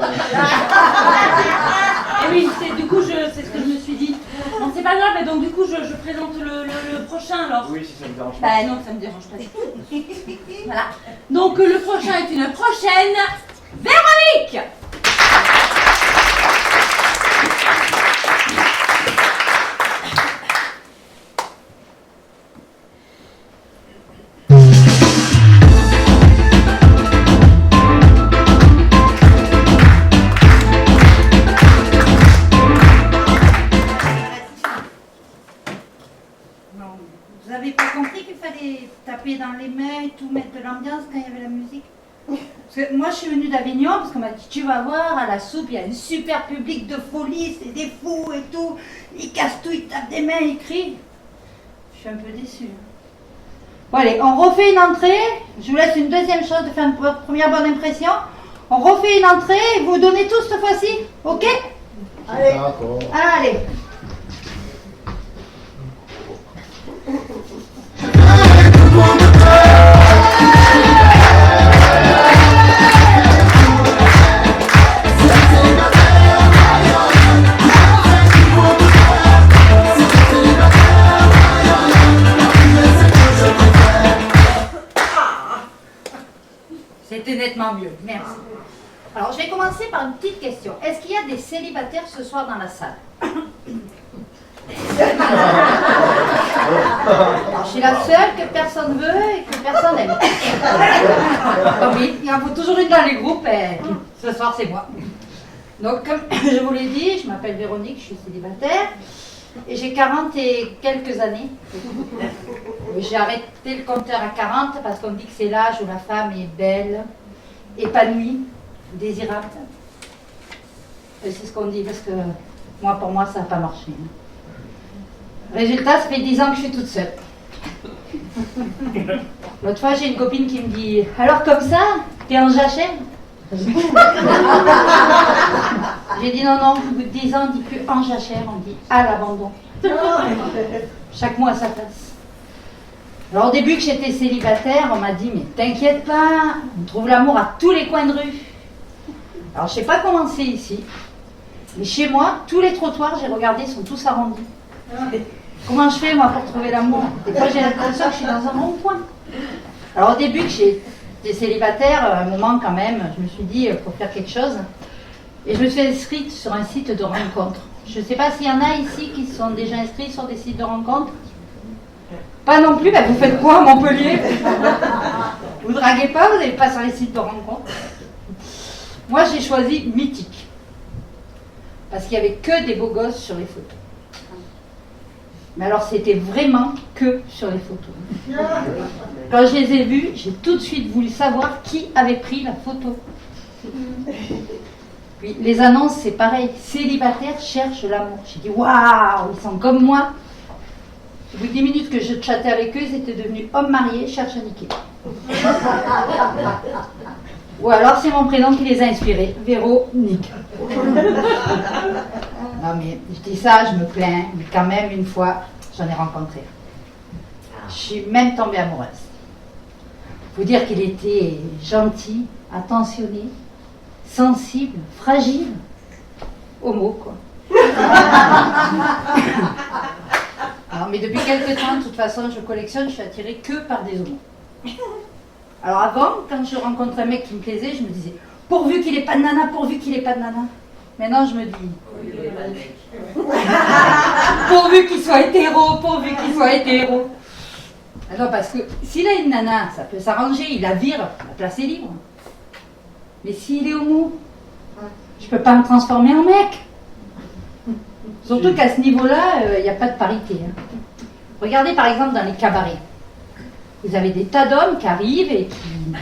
Eh oui, du coup, c'est ce que je me suis dit. Bon, c'est pas grave, mais donc du coup, je présente le prochain alors. Oui, si ça me dérange pas. Bah non, ça me dérange pas du tout. Voilà. Donc le prochain est une prochaine Véronique. Vous avez pas compris qu'il fallait taper dans les mains et tout, mettre de l'ambiance quand il y avait la musique? Parce que moi je suis venue d'Avignon parce qu'on m'a dit tu vas voir à la soupe il y a un super public de folie, c'est des fous et tout, ils cassent tout, ils tapent des mains, ils crient. Je suis un peu déçue. Bon allez, on refait une entrée, je vous laisse une deuxième chance de faire une première bonne impression. On refait une entrée et vous donnez tout cette fois-ci, ok? Allez. D'accord. Allez. C'était nettement mieux, merci. Alors, je vais commencer par une petite question. Est-ce qu'il y a des célibataires ce soir dans la salle? Alors, je suis la seule que personne veut et que personne aime. Donc oui, il y en a toujours une dans les groupes et ce soir c'est moi. Donc, comme je vous l'ai dit, je m'appelle Véronique, je suis célibataire et j'ai 40 et quelques années. J'ai arrêté le compteur à 40 parce qu'on dit que c'est l'âge où la femme est belle, épanouie, désirable. Et c'est ce qu'on dit parce que moi, pour moi, ça n'a pas marché. Résultat, ça fait 10 ans que je suis toute seule. L'autre fois, j'ai une copine qui me dit « Alors comme ça, t'es en jachère ?» J'ai dit « Non, non, au bout de 10 ans, on ne dit plus en jachère, on dit à l'abandon. » Chaque mot à sa place. Alors au début que j'étais célibataire, on m'a dit « Mais t'inquiète pas, on trouve l'amour à tous les coins de rue. » Alors je ne sais pas comment c'est ici, mais chez moi, tous les trottoirs, j'ai regardé, sont tous arrondis. Comment je fais moi pour trouver l'amour? Des fois j'ai l'impression que je suis dans un rond-point. Alors au début que j'étais célibataire, à un moment quand même, je me suis dit il faut faire quelque chose. Et je me suis inscrite sur un site de rencontre. Je ne sais pas s'il y en a ici qui sont déjà inscrits sur des sites de rencontre. Pas non plus, ben vous faites quoi à Montpellier? Vous draguez pas, vous n'allez pas sur les sites de rencontre. Moi j'ai choisi Mythique. Parce qu'il n'y avait que des beaux gosses sur les photos. Mais alors c'était vraiment que sur les photos. Quand je les ai vus, j'ai tout de suite voulu savoir qui avait pris la photo. Puis les annonces c'est pareil, célibataires cherchent l'amour. J'ai dit waouh, ils sont comme moi. Au bout de 10 minutes que je chattais avec eux, ils étaient devenus hommes mariés, cherchent à niquer. Ou alors c'est mon prénom qui les a inspirés, Véronique. Non mais je dis ça, je me plains, mais quand même une fois, j'en ai rencontré. Je suis même tombée amoureuse. Faut dire qu'il était gentil, attentionné, sensible, fragile. Homo, quoi. Alors, mais depuis quelques temps, de toute façon, je collectionne, je suis attirée que par des homos. Alors avant, quand je rencontre un mec qui me plaisait, je me disais, pourvu qu'il ait pas de nana, pourvu qu'il ait pas de nana. Maintenant, je me dis, pourvu qu'il soit hétéro, pourvu qu'il soit hétéro. Alors, parce que s'il a une nana, ça peut s'arranger, il la vire, la place est libre. Mais s'il est homo, je peux pas me transformer en mec. Surtout qu'à ce niveau-là, il n'y a pas de parité. Hein. Regardez par exemple dans les cabarets. Vous avez des tas d'hommes qui arrivent et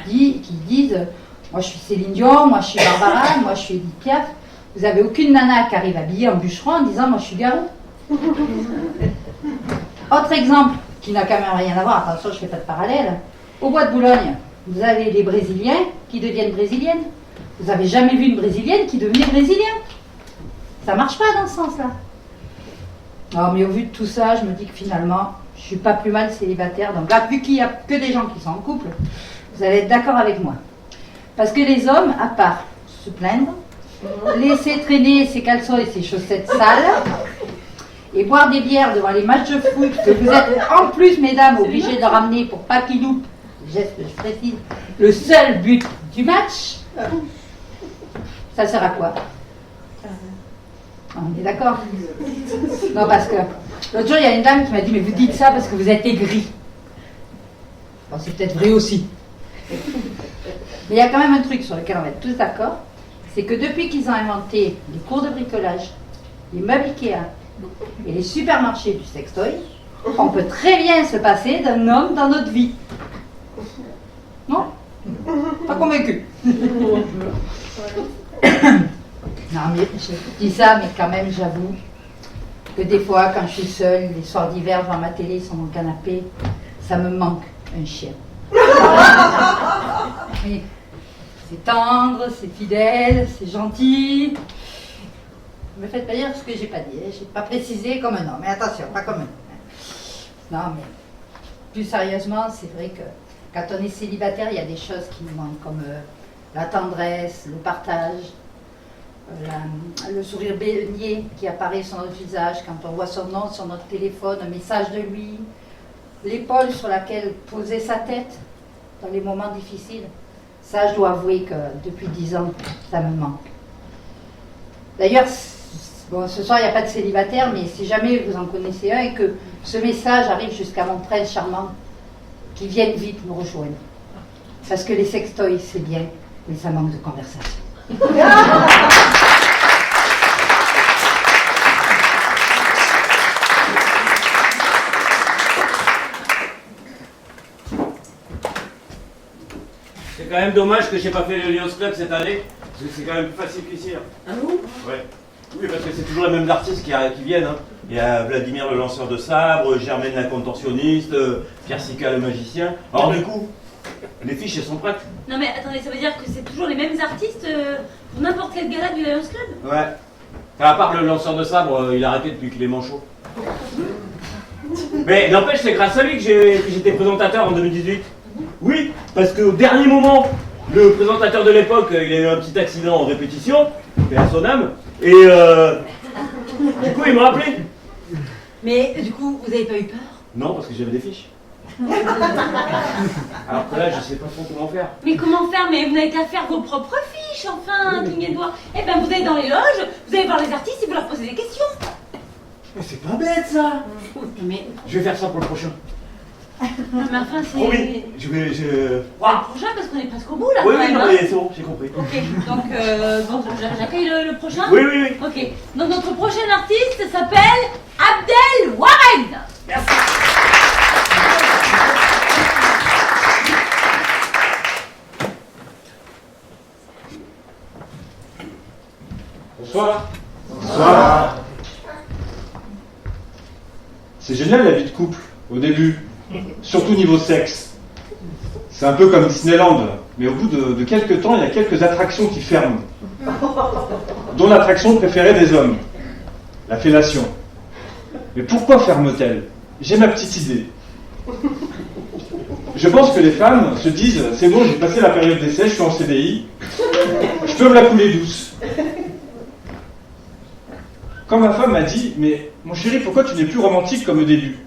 qui disent moi je suis Céline Dion, moi je suis Barbara, moi je suis Edith Piaf. Vous n'avez aucune nana qui arrive habillée en bûcheron en disant moi je suis Garou. Autre exemple qui n'a quand même rien à voir, attention je ne fais pas de parallèle. Au Bois de Boulogne, vous avez les Brésiliens qui deviennent brésiliennes. Vous n'avez jamais vu une Brésilienne qui devenait brésilien. Ça ne marche pas dans ce sens-là. Non, mais au vu de tout ça, je me dis que finalement, je ne suis pas plus mal célibataire. Donc là, vu qu'il n'y a que des gens qui sont en couple, vous allez être d'accord avec moi. Parce que les hommes, à part se plaindre, laisser traîner ses caleçons et ses chaussettes sales, et boire des bières devant les matchs de foot, que vous êtes en plus, mesdames, obligés de ramener pour pas qu'ils loupent, geste que je précise, le seul but du match, ça sert à quoi? On est d'accord? Non, parce que l'autre jour, il y a une dame qui m'a dit, mais vous dites ça parce que vous êtes aigri. Bon, c'est peut-être vrai aussi. Mais il y a quand même un truc sur lequel on va être tous d'accord, c'est que depuis qu'ils ont inventé les cours de bricolage, les meubles Ikea et les supermarchés du sextoy, on peut très bien se passer d'un homme dans notre vie. Non? Pas convaincu. Non, mais je dis ça, mais quand même, j'avoue que des fois, quand je suis seule, les soirs d'hiver, devant ma télé, sur mon canapé, ça me manque un chien. Oui, c'est tendre, c'est fidèle, c'est gentil. Ne me faites pas dire ce que j'ai pas dit, hein. J'ai pas précisé comme un homme, mais attention, pas comme un homme. Non, mais plus sérieusement, c'est vrai que quand on est célibataire, il y a des choses qui nous manquent, comme la tendresse, le partage. Le sourire baigné qui apparaît sur notre visage quand on voit son nom sur notre téléphone, un message de lui, l'épaule sur laquelle poser sa tête dans les moments difficiles. Ça, je dois avouer que depuis 10 ans, ça me manque. D'ailleurs, bon, ce soir, il n'y a pas de célibataire, mais si jamais vous en connaissez un et que ce message arrive jusqu'à mon prince charmant, qu'il vienne vite nous rejoindre. Parce que les sextoys, c'est bien, mais ça manque de conversation. C'est quand même dommage que j'ai pas fait le Lions Club cette année, parce que c'est quand même plus facile qu'ici. Hein. Ah bon? Ouais. Oui, parce que c'est toujours les mêmes artistes qui viennent. Hein. Il y a Vladimir le lanceur de sabre, Germaine la contorsionniste, Pierre Sica le magicien. Alors du coup, les fiches elles sont prêtes. Non mais attendez, ça veut dire que c'est toujours les mêmes artistes pour n'importe quel gala du Lions Club? Ouais. Enfin, à part le lanceur de sabre, il a arrêté depuis qu'il est manchot. Mais n'empêche, c'est grâce à lui que j'étais présentateur en 2018. Oui, parce qu'au dernier moment, le présentateur de l'époque, il a eu un petit accident en répétition, paix à son âme, et du coup, il m'a appelé. Mais du coup, vous avez pas eu peur? Non, parce que j'avais des fiches. Alors que là, je sais pas trop comment faire. Mais comment faire? Mais vous n'avez qu'à faire vos propres fiches, enfin, clignez de doigts. Eh ben, vous allez dans les loges, vous allez voir les artistes et vous leur posez des questions. Mais c'est pas bête, ça. Mais, Je vais faire ça pour le prochain. non, mais enfin, c'est... Oh oui, je vais... Le prochain, parce qu'on est presque au bout, là, Oui, quand oui, même, non, hein. mais c'est bon, j'ai compris. Ok, donc, bon, j'accueille le prochain? Oui, oui, oui. Ok, donc notre prochain artiste s'appelle Abdel Warren. Merci. Bonsoir. Bonsoir. C'est génial la vie de couple, au début. Surtout niveau sexe. C'est un peu comme Disneyland, mais au bout de quelques temps, il y a quelques attractions qui ferment. Dont l'attraction préférée des hommes, la fellation. Mais pourquoi ferme-t-elle? J'ai ma petite idée. Je pense que les femmes se disent, c'est bon, j'ai passé la période d'essai, je suis en CDI, je peux me la couler douce. Quand ma femme m'a dit, mais mon chéri, pourquoi tu n'es plus romantique comme au début?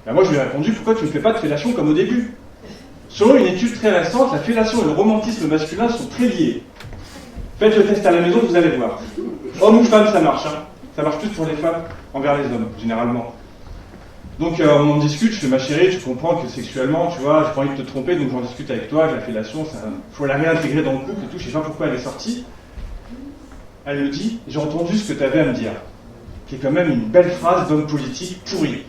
Ben moi je lui ai répondu, pourquoi tu ne fais pas de fellation comme au début? Selon une étude très récente, la fellation et le romantisme masculin sont très liés. Faites le test à la maison, vous allez voir. Homme ou femme, ça marche. Hein. Ça marche plus pour les femmes envers les hommes, généralement. Donc on en discute, je fais ma chérie, tu comprends que sexuellement, tu vois, j'ai pas envie de te tromper, donc j'en discute avec toi, que la fellation, il faut la réintégrer dans le couple et tout, je sais pas pourquoi elle est sortie. Elle me dit, j'ai entendu ce que tu avais à me dire, qui est quand même une belle phrase d'homme politique pourri.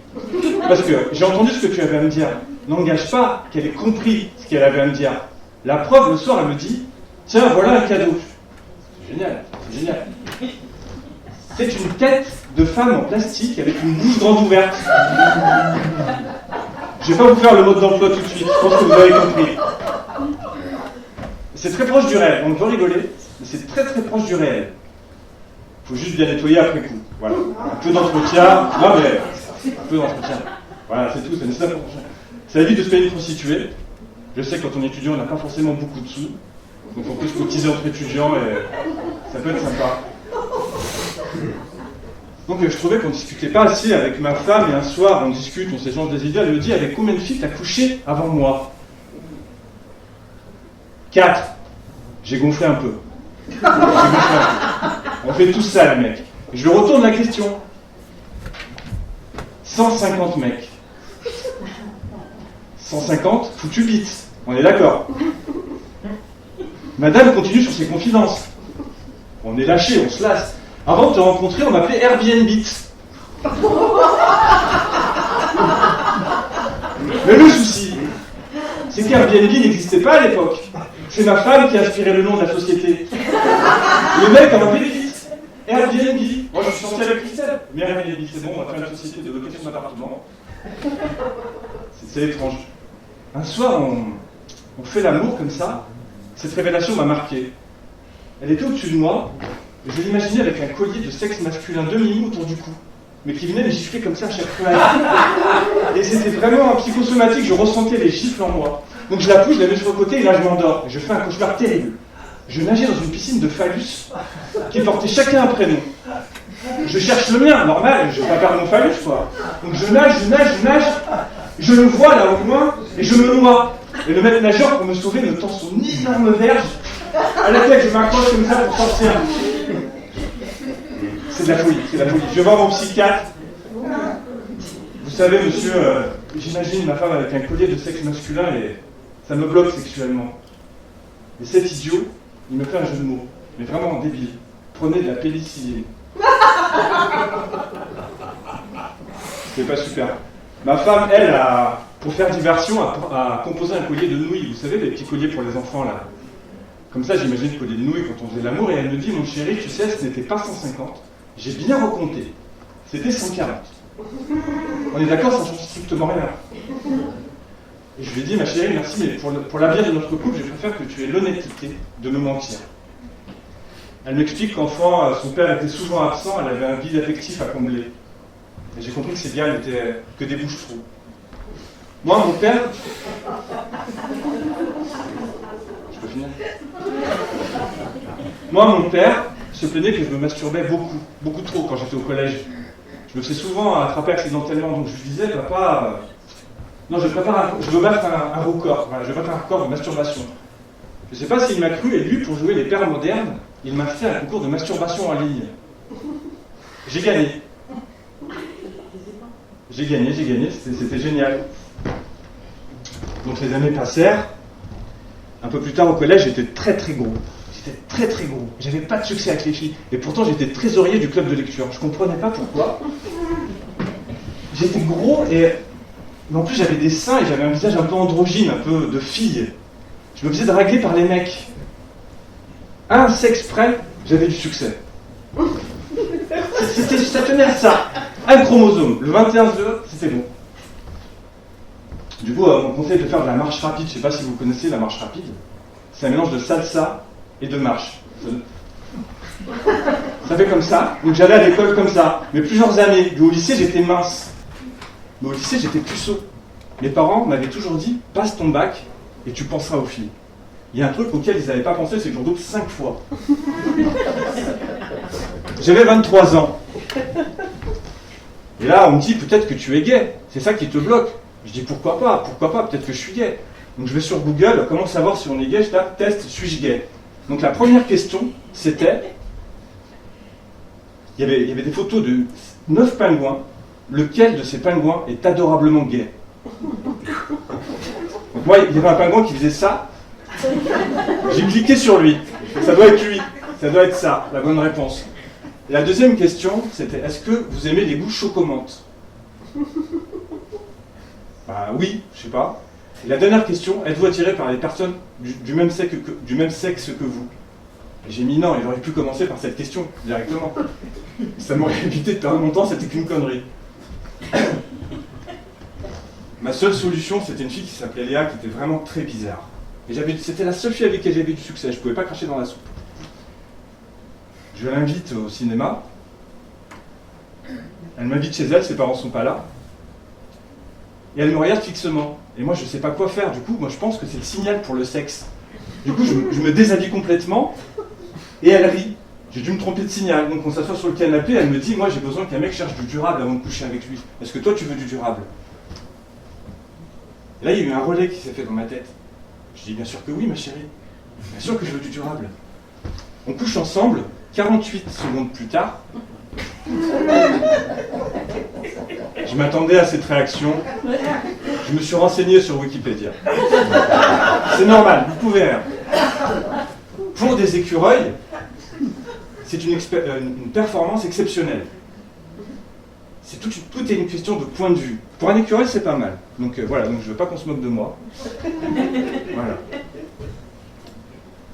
Parce que j'ai entendu ce que tu avais à me dire, n'engage pas qu'elle ait compris ce qu'elle avait à me dire. La preuve, le soir, elle me dit, tiens, voilà un cadeau. C'est génial, c'est génial. C'est une tête de femme en plastique avec une bouche grande ouverte. Je vais pas vous faire le mode d'emploi tout de suite, je pense que vous avez compris. C'est très proche du réel, on peut rigoler, mais c'est très très proche du réel. Il faut juste bien nettoyer après coup. Voilà. Un peu d'entretien, non mais un peu d'entretien. Voilà, c'est tout, c'est nécessaire pour ça évite de se payer une prostituée. Je sais que quand on est étudiant, on n'a pas forcément beaucoup de sous. Donc on peut se cotiser entre étudiants et ça peut être sympa. Donc je trouvais qu'on ne discutait pas assez avec ma femme et un soir on discute, on s'échange des idées, elle me dit avec combien de filles t'as couché avant moi? 4. J'ai gonflé un peu. On fait tout ça les mecs. Et je lui retourne la question. 150 mecs. 150, foutu bite. On est d'accord. Madame continue sur ses confidences. On est lâché, on se lasse. Avant de te rencontrer, on m'appelait Airbnb. Mais le souci, c'est qu'Airbnb n'existait pas à l'époque. C'est ma femme qui a inspiré le nom de la société. Le mec a m'appelé vite. Airbnb. Moi je suis sorti avec Christelle. Mais Airbnb, c'est bon, on va faire une société de location d'appartements. C'est étrange. Un soir, on fait l'amour comme ça. Cette révélation m'a marqué. Elle était au-dessus de moi. Et je l'imaginais avec un collier de sexe masculin demi-mou autour du cou, mais qui venait me gifler comme ça à chaque fois. Et c'était vraiment un psychosomatique, je ressentais les gifles en moi. Donc je la pousse, je la mets sur le côté et là je m'endors. Et je fais un cauchemar terrible. Je nageais dans une piscine de phallus qui portait chacun un prénom. Je cherche le mien, normal, je vais pas perdre mon phallus quoi. Donc je nage, je le vois là au loin et je me noie. Et le maître nageur pour me sauver me tend son énorme verge à la tête, je m'accroche comme ça pour sortir. C'est de la folie, c'est de la folie. Je vais voir mon psychiatre. Vous savez, monsieur, j'imagine ma femme avec un collier de sexe masculin et ça me bloque sexuellement. Et cet idiot, il me fait un jeu de mots, mais vraiment débile. Prenez de la pénicilline. C'est pas super. Ma femme, elle, pour faire diversion, a composé un collier de nouilles. Vous savez, les petits colliers pour les enfants, là. Comme ça, j'imagine le collier de nouilles quand on faisait l'amour, et elle me dit, mon chéri, tu sais, ce n'était pas 150. J'ai bien recompté. C'était 140. On est d'accord, ça ne change strictement rien. Et je lui ai dit, ma chérie, merci, mais pour la bien de notre couple, je préfère que tu aies l'honnêteté de me mentir. Elle m'explique qu'enfant, son père était souvent absent, elle avait un vide affectif à combler. Et j'ai compris que ses biens n'étaient que des bouches-trous. Moi, mon père... Je peux finir? Moi, mon père se plaignait que je me masturbais beaucoup trop quand j'étais au collège. Je me faisais souvent attraper accidentellement, donc je lui disais, papa, non, je veux battre un record, voilà, je veux battre un record de masturbation. Je ne sais pas s'il m'a cru, et lui, pour jouer les pères modernes, il m'a fait un concours de masturbation en ligne. J'ai gagné. J'ai gagné, c'était génial. Donc les années passèrent. Un peu plus tard au collège, j'étais très gros. J'étais très gros. J'avais pas de succès avec les filles. Et pourtant, j'étais trésorier du club de lecture. Je comprenais pas pourquoi. J'étais gros et en plus j'avais des seins et j'avais un visage un peu androgyne, un peu de fille. Je me faisais draguer par les mecs. Un sexe près, j'avais du succès. Ça tenait à ça. Un chromosome. Le 21-2, c'était bon. Du coup, on me conseille de faire de la marche rapide. Je ne sais pas si vous connaissez la marche rapide. C'est un mélange de salsa et de marche. Ça fait comme ça. Donc j'allais à l'école comme ça. Mais plusieurs années. Et au lycée, j'étais mince. Mais au lycée, j'étais puceau. Mes parents m'avaient toujours dit, passe ton bac et tu penseras aux filles. Il y a un truc auquel ils n'avaient pas pensé, c'est que j'en double 5 fois. J'avais 23 ans. Et là, on me dit, peut-être que tu es gay. C'est ça qui te bloque. Je dis, pourquoi pas, peut-être que je suis gay. Donc je vais sur Google, comment savoir si on est gay, je tape test, suis-je gay? Donc la première question, c'était, il y avait des photos de 9 pingouins, lequel de ces pingouins est adorablement gay? Donc moi, il y avait un pingouin qui faisait ça, j'ai cliqué sur lui, ça doit être lui, ça doit être ça, la bonne réponse. Et la deuxième question, c'était, est-ce que vous aimez les goûts chocomantes? Bah oui, je sais pas. Et la dernière question, êtes-vous attiré par les personnes du même sexe que vous? Et j'ai mis non, et j'aurais pu commencer par cette question directement. Ça m'aurait évité de perdre mon temps, c'était qu'une connerie. Ma seule solution, c'était une fille qui s'appelait Léa, qui était vraiment très bizarre. Et c'était la seule fille avec qui j'avais du succès, je pouvais pas cracher dans la soupe. Je l'invite au cinéma. Elle m'invite chez elle, ses parents sont pas là. Et elle me regarde fixement. Et moi, je sais pas quoi faire. Du coup, moi, je pense que c'est le signal pour le sexe. Du coup, je me déshabille complètement. Et elle rit. J'ai dû me tromper de signal. Donc, on s'assoit sur le canapé. Elle me dit, moi, j'ai besoin qu'un mec cherche du durable avant de coucher avec lui. Est-ce que toi, tu veux du durable? Et là, il y a eu un relais qui s'est fait dans ma tête. Je dis, bien sûr que oui, ma chérie. Bien sûr que je veux du durable. On couche ensemble. 48 secondes plus tard, je m'attendais à cette réaction. Je me suis renseigné sur Wikipédia. C'est normal, vous pouvez rien. Pour des écureuils, c'est une performance exceptionnelle. Tout est une question de point de vue. Pour un écureuil, c'est pas mal. Donc voilà, donc je veux pas qu'on se moque de moi. Voilà.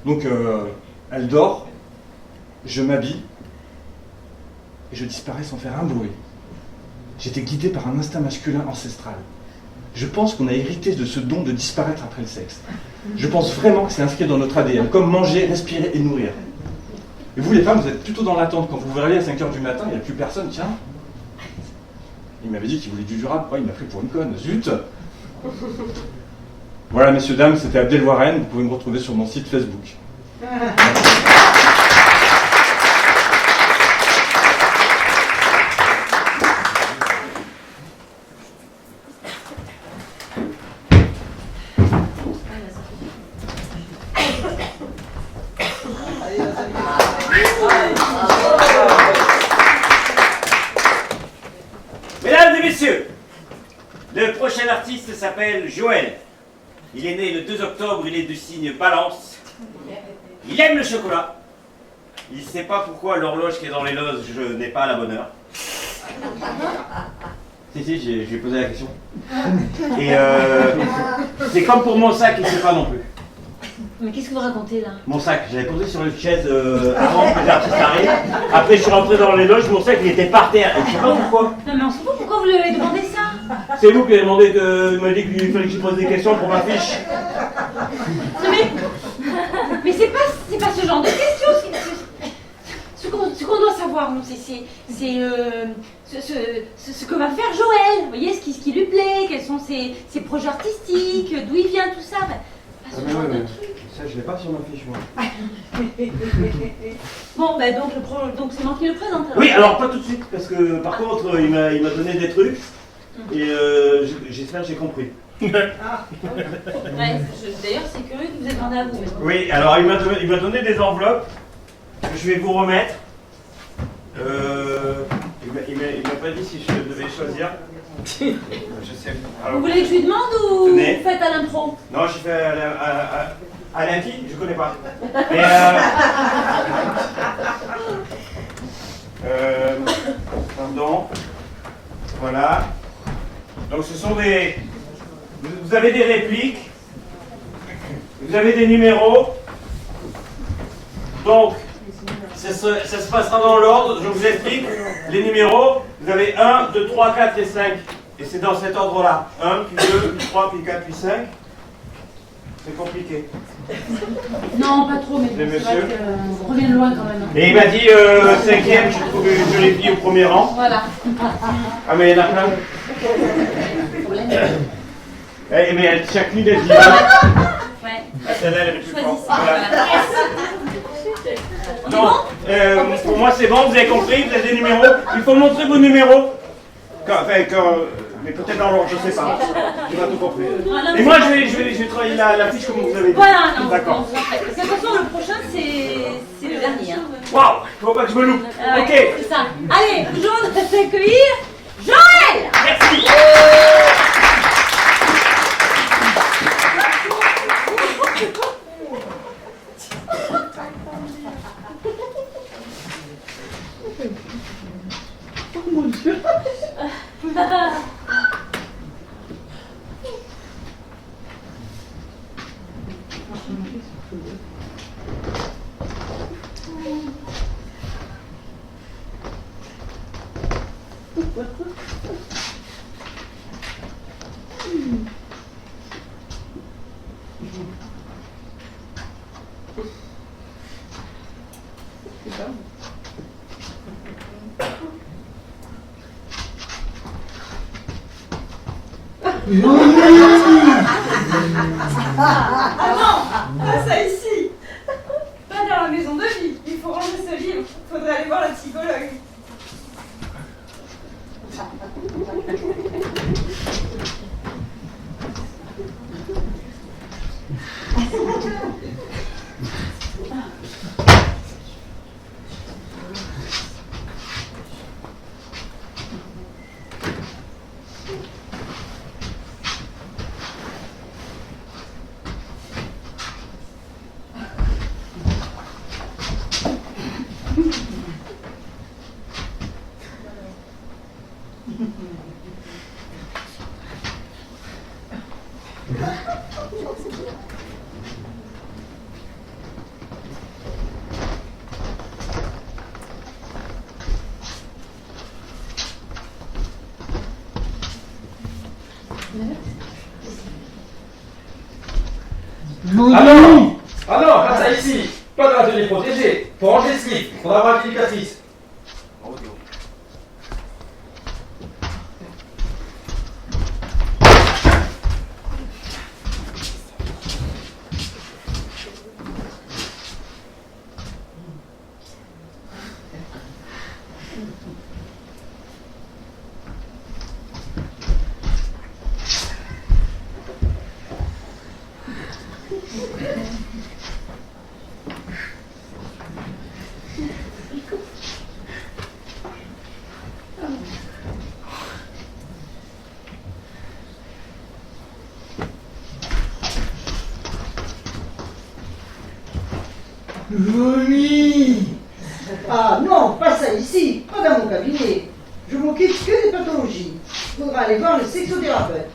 Donc elle dort. Je m'habille et je disparais sans faire un bruit. J'étais guidé par un instinct masculin ancestral. Je pense qu'on a hérité de ce don de disparaître après le sexe. Je pense vraiment que c'est inscrit dans notre ADN, comme manger, respirer et nourrir. Et vous les femmes, vous êtes plutôt dans l'attente. Quand vous vous réveillez à 5h du matin, il n'y a plus personne, tiens. Il m'avait dit qu'il voulait du durable, il m'a pris pour une conne, zut. Voilà, messieurs, dames, c'était Abdel Warren, vous pouvez me retrouver sur mon site Facebook. Mesdames et messieurs, le prochain artiste s'appelle Joël. Il est né le 2 octobre, il est du signe Balance. Il aime le chocolat. Il ne sait pas pourquoi l'horloge qui est dans les loges n'est pas à la bonne heure. Si, je lui ai posé la question. Et c'est comme pour mon sac, il ne sait pas non plus. Mais qu'est-ce que vous racontez là? Mon sac, j'avais posé sur une chaise avant que l'artiste arrive. Après, je suis rentré dans les loges, mon sac il était par terre. Et je sais pas pourquoi. Non mais on s'en fout, pourquoi vous lui avez demandé ça? C'est vous qui avez demandé il m'a dit qu'il fallait que je pose des questions pour ma fiche. Non mais c'est pas ce genre de questions. Ce qu'on doit savoir, nous, c'est ce que va faire Joël. Vous voyez, ce qui lui plaît, quels sont ses projets artistiques, d'où il vient, tout ça. Pas ce genre de truc. Ça, je l'ai pas sur ma fiche, moi. Bon, bah donc c'est moi qui le présente. Alors. Oui, alors pas tout de suite, parce que par contre, il m'a donné des trucs, et j'espère que j'ai compris. Ouais, d'ailleurs, c'est curieux que vous ayez demandé à vous. Oui, alors il m'a donné des enveloppes que je vais vous remettre. Il m'a pas dit si je devais choisir. Je sais. Alors, Vous voulez que je lui demande ou Tenez. vous faites à l'impro? non, j'ai fait Alain qui? Je connais pas. Mais pardon. Voilà. Donc ce sont des. Vous avez des répliques. Vous avez des numéros. Donc, ça se passera dans l'ordre. Je vous explique. Les numéros, vous avez 1, 2, 3, 4 et 5. Et c'est dans cet ordre-là. 1, puis 2, puis 3, puis 4, puis 5. C'est compliqué. Non, pas trop, mais Les c'est vrai messieurs. qu'on revient de loin quand même. Et il m'a dit 5e, j'ai trouvé une jolie fille au premier rang. Voilà. Ah, mais il y en a plein. Mais elle tient qu'une des Ouais. Celle-là, elle est plus forte. Choisissez. Non, pour moi c'est bon, vous avez compris, vous avez des numéros. Il faut montrer vos numéros. Mais peut-être dans l'ordre, je sais pas. J'ai pas tout compris. Et moi je vais travailler la fiche comme vous avez dit. Voilà, non. D'accord. Parce que de toute façon, le prochain, c'est le dernier. Hein. Waouh, faut pas que je me loupe. Ok. C'est ça. Allez, jaune, faites accueillir Joël. Merci. Ah non, pas ça ici. Pas dans la maison de vie. Il faut ranger ce livre. Faudrait aller voir la psychologue. Ah non! Ah non, pas ça ici! Pas dans l'atelier protégé! Faut ranger ce livre, faudra avoir l'éducatrice. Joli. Ah non, pas ça ici, pas dans mon cabinet. Je m'occupe que des pathologies. Faudra aller voir le sexothérapeute.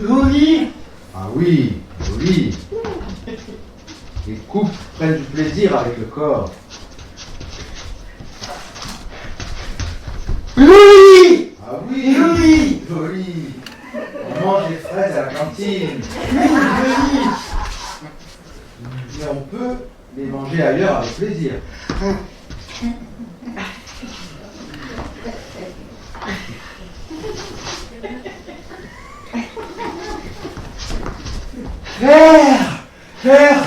Joli! Ah oui, joli. Les couples prennent du plaisir avec le corps. Joli! Ah oui, joli, joli. On mange des fraises à la cantine. Mais on peut les manger ailleurs avec plaisir. Faire! Faire!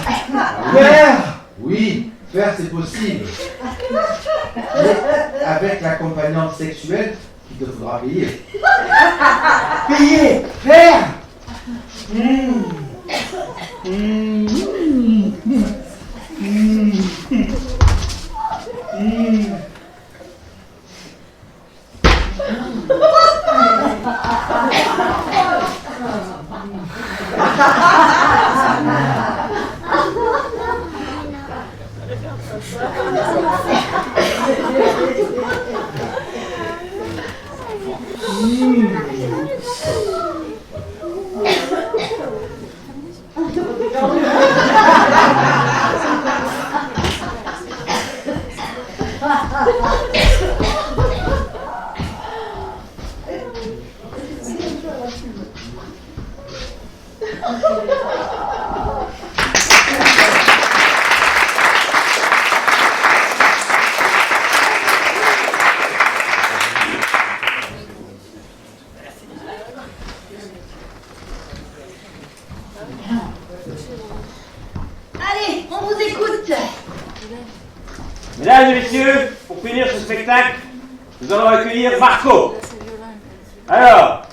Faire! Oui, faire c'est possible. Mais avec l'accompagnante sexuelle qu'il te faudra payer. Payer! Faire! Allez, on vous écoute. Mesdames et messieurs, pour finir ce spectacle, nous allons accueillir Marco. Alors,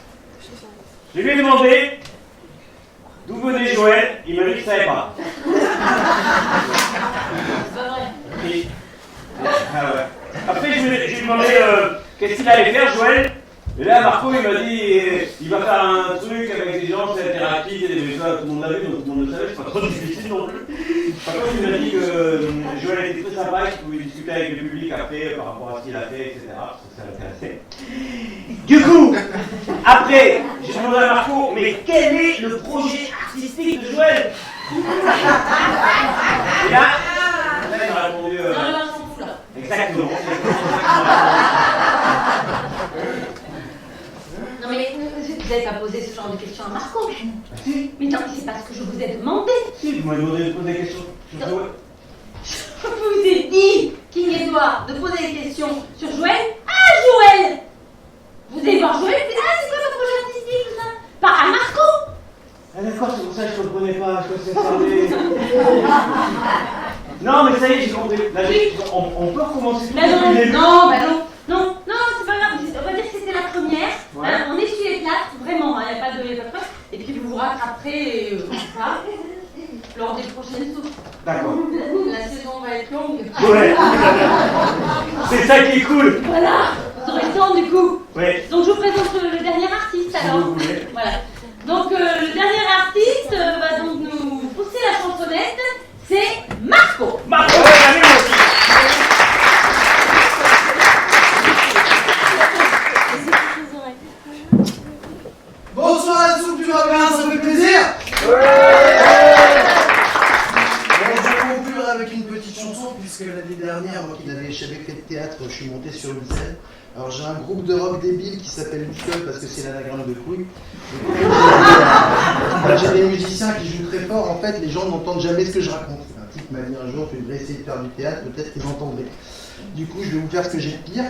je lui ai demandé d'où venait Joël, il m'a dit qu'il ne savait pas. Et- ah ouais. Après, je lui ai demandé qu'est-ce qu'il allait faire, Joël. Et là, Marco, il m'a dit il va faire un truc avec des gens, c'est interactif, et des choses, tout le monde l'a vu, donc tout le monde le savait, c'est pas trop difficile non plus. Par contre, il m'a dit que Joël était très sympa, qu'il pouvait discuter avec le public après par rapport à ce qu'il a fait, etc. Parce que ça l'intéressait. Du coup, après, j'ai demandé à Marco, mais quel est le projet artistique de Joël? Et là, il m'a répondu. Exactement. Non mais vous n'avez pas posé ce genre de questions à Marco. Mais non, c'est pas ce que je vous ai demandé. Si, vous m'avez demandé de poser des questions sur Joël. Je vous ai dit, King Edouard, de poser des questions sur Joël à Joël. Vous allez voir Joël, c'est quoi votre projet artistique, tout ça? Pas à Marco. Ah d'accord, c'est pour ça que je ne comprenais pas, je pensais parler. Non mais ça y est, j'ai compris. Là, on peut recommencer tout Bah non, depuis le début. non, bah non, non, non, c'est pas grave. On va dire que c'était la première. Ouais. Hein, on essuie les plâtres, vraiment, il n'y a pas de preuve. Et puis vous vous rattraperez ça, lors des prochaines soupes. D'accord. La saison va être longue. Ouais. C'est ça qui est cool. Voilà, vous aurez le temps du coup. Ouais. Donc je vous présente le dernier artiste alors. vous voulez. Voilà. Donc le dernier artiste va donc nous pousser la chansonnette, c'est Marco. Marco, ouais, allez, moi aussi. Bonsoir à tous, tu vas bien, ça fait plaisir. Bon, je vais conclure avec une petite chanson, puisque l'année dernière, moi qui n'avais jamais fait de théâtre, je suis monté sur une scène. Alors j'ai un groupe de rock débile qui s'appelle Luciole parce que c'est l'anagramme de couille. J'ai des musiciens qui jouent très fort, en fait les gens n'entendent jamais ce que je raconte. Un type m'a dit un jour, tu devrais essayer de faire du théâtre, peut-être qu'ils entendraient. Du coup je vais vous faire ce que j'ai de pire.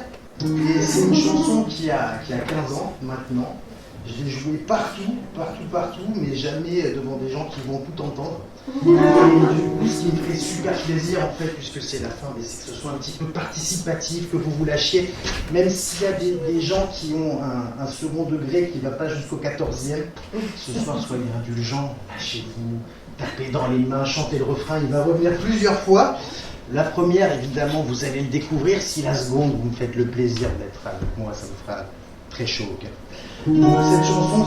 Et c'est une chanson qui a 15 ans maintenant. Je l'ai joué partout, mais jamais devant des gens qui vont tout entendre. Et du coup, ce qui me fait super plaisir, en fait, puisque c'est la fin, c'est que ce soit un petit peu participatif, que vous vous lâchiez, même s'il y a des gens qui ont un second degré qui ne va pas jusqu'au 14e, ce soir, soyez indulgents, lâchez-vous, tapez dans les mains, chantez le refrain, il va revenir plusieurs fois. La première, évidemment, vous allez le découvrir. Si la seconde, vous me faites le plaisir d'être avec moi, ça me fera très chaud au cœur. Cette chanson,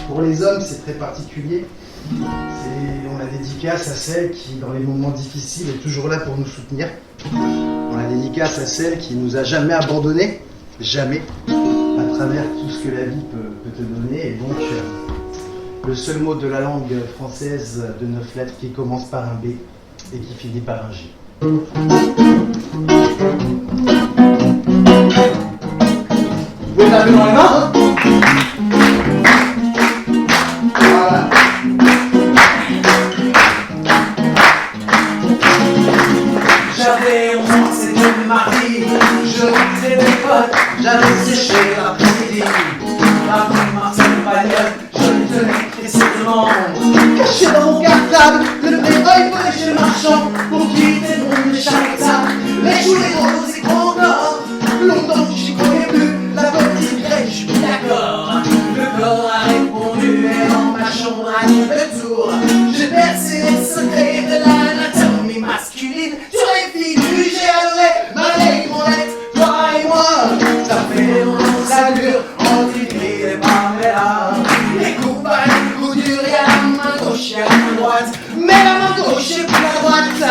pour les hommes, c'est très particulier. On la dédicace à celle qui, dans les moments difficiles, est toujours là pour nous soutenir. On la dédicace à celle qui nous a jamais abandonnés, jamais, à travers tout ce que la vie peut te donner. Et donc, le seul mot de la langue française de 9 lettres qui commence par un B et qui finit par un G. Vous pouvez taper dans les mains, hein? Voilà. J'avais 11 ans, c'était le mardi. Je lisais mes potes, j'avais séché l'après-midi. Après Marcel Pagnol, je le tenais précisément caché dans mon cartable, le playboy volé chez le marchand pour quitter le monde de chaque étape. Les jouets roses et grands corps, longtemps que j'y croyais plus. La petite grecque, je suis d'accord. Le corps a répondu et dans ma chambre à le tour. J'ai percé les secrets de l'anatomie masculine. Sur les filles du j'ai adoré, Malek, Monette, toi et moi. Ça fait longtemps ça dure, on dit et Pamela. Les coups bas, les coups durs, y'a la main gauche, y'a la main droite. Mais la main gauche est plus la droite.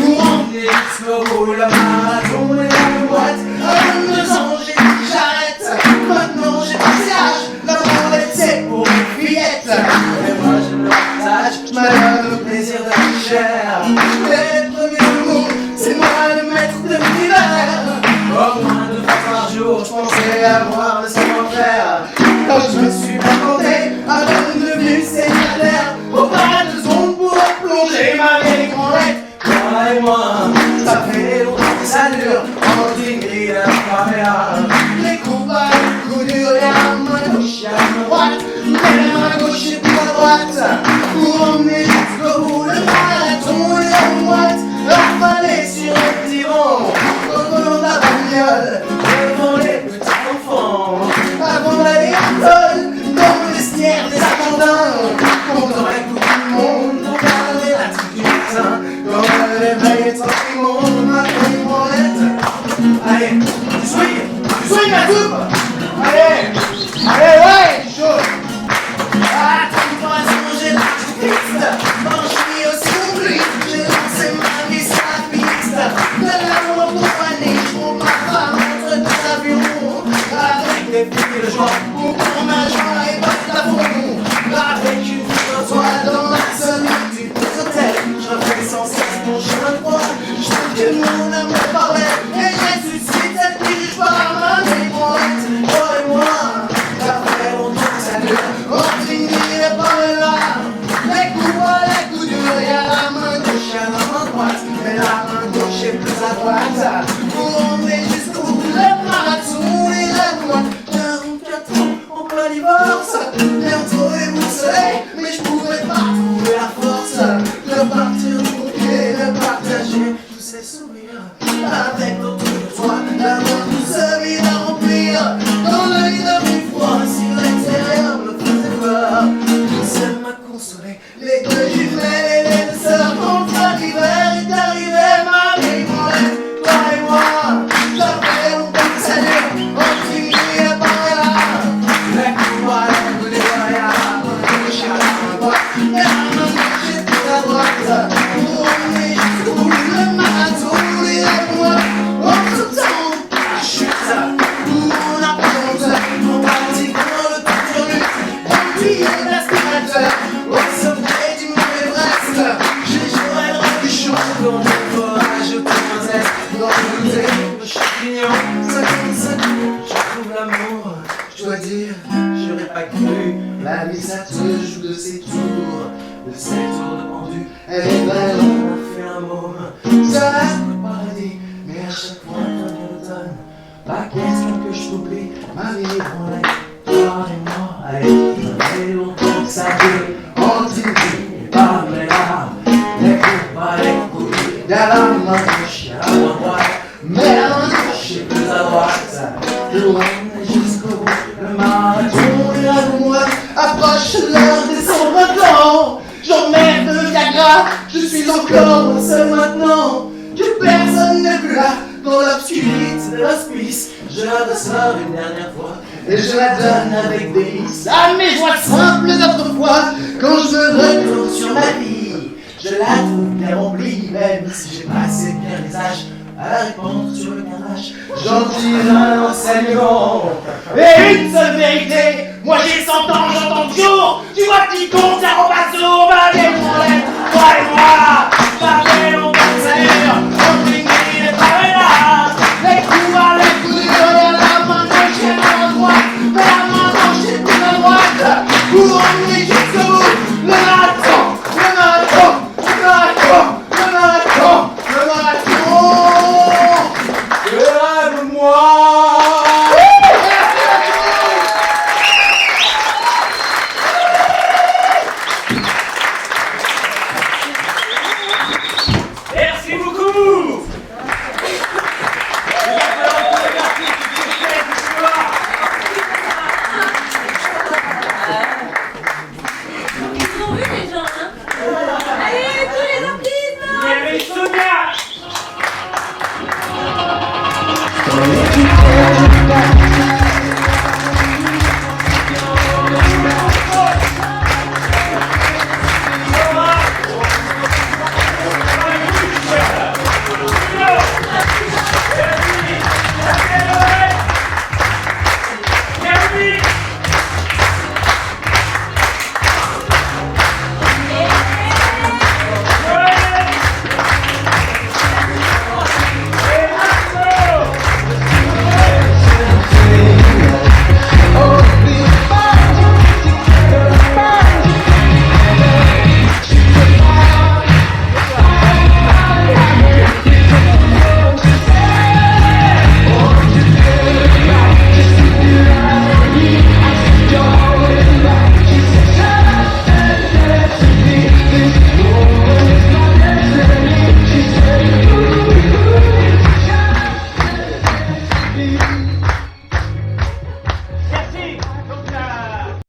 Où on est jusqu'au bout. Le marathon est la boîte. À 22 ans, j'ai dit j'arrête. Maintenant j'ai passé l'âge. La branlette c'est pour les fillettes. Et moi je le partage. Je me donne le plaisir de la chair. Les premiers mots, c'est moi le maître de l'univers. Au moins 2 fois par jour, je pensais avoir le savoir-faire. Quand je me suis raconté, avant de devenir célibataire, au pas 2 secondes pour plonger ma vieille branlette. Toi et moi, ça fait longtemps que ça dure, entre une grille et la caméra. Les coups bas, les coups durs, et à main gauche et à main droite, mais la main gauche et puis la droite, pour emmener jusqu'au bout le marathon et la boîte. Affalé sur le divan, au volant de la bagnole, devant les petits enfants, avant d'aller à l'école, dans le vestiaire des attendants, content la coupe du monde, pour garder la truc du matin, quand le réveil est tranquillement, ma petite branlette. Allez, tu soignes ma coupe. Allez, ouais, je suis chaud. Ah, tu pourras manger la piste, quand je suis aussi compris, j'ai lancé ma vie sur la piste. De l'amour pour faner, je prends ma femme entre 2 avions, avec des filles de joie, pour ma joie et pas de la fond. Avec une fille comme toi dans la solitude des hôtels, je refais sans cesse mon chemin de croix. Je trouve que mon amour parlait, et ressuscite cette fille, je pars ma vieille branlette. Toi et moi, ça fait longtemps que ça dure, entre une grille et par là. Les coups bas, les coups durs, y'a la main gauche et la main droite, mais la main gauche est plus à droite. Pour emmener jusqu'au bout le marathon et la boîte. 44 ans en plein divorce, bientôt éboussolé, mais je pouvais pas trouver la force de partir du bouquet, de partager tous ces sourires avec d'autres que toi, d'avoir tout ce vide à remplir. Dans le lit de plus froid, si l'extérieur me faisait peur, tout seul m'a consolé. Les 2 jumelles et les 2 sœurs, quand l'hiver est arrivé, ma vieille branlette. Toi et moi, ça fait longtemps que ça dure, entre une grille et par là. Les coups bas, les coups durs, et à la main gauche et à la main droite, mais la main gauche et puis la droite, pour emmener jusqu'au bout le marathon et la boîte. En tout temps, la chute, où on apporte, on pratique dans le temps de lutte, on pille l'aspirateur, au sommet du Mont Everest. J'ai joué le rebuchon, quand il faut ajouter un zeste, dans le goûter de champignon, 55 je trouve l'amour, je dois dire, j'aurais pas cru, la vie ça te joue de ses tours, de ses tours de pendu, elle est belle, on a fait un môme, ça reste le paradis, mais à chaque fois quand vient l'automne, pas question que je t'oublie, ma vieille branlette, toi et moi, allez, ça fait longtemps que ça dure, entre une grille et par mes larmes, les coups bas, les coups durs, y'a la main gauche, y'a la main droite, mais la main gauche est plus à droite, pour emmener jusqu'au bout, le marathon et la boîte, approche l'heure des 120 ans, j'emmerde le Viagra, je suis encore seul maintenant, que personne n'est plus là, dans l'obscurité de l'hospice, je la ressors une dernière fois, et je la donne avec délice, à mes joies simples d'autrefois, quand je me retourne sur ma vie, je la trouve bien remplie, même si j'ai passé bien les âges, à la répandre sur le carnage, j'en tire un enseignement, et une seule vérité, moi j'ai 100 ans, j'entends toujours, tu vois petit con, ça rend pas sourd, ma vieille branlette, toi et moi, ça fait longtemps que ça dure, entre une grille et par là, les coups bas, les coups durs, y'a la main gauche et la main droite, mais la main gauche et puis la droite, pour emmener jusqu'au bout, le marathon, le marathon, le marathon, le marathon, le marathon. Merci beaucoup. Ils ont vu les gens, hein. Allez, tous les applaudissements. Il y avait Sonia. Dans l'équipe,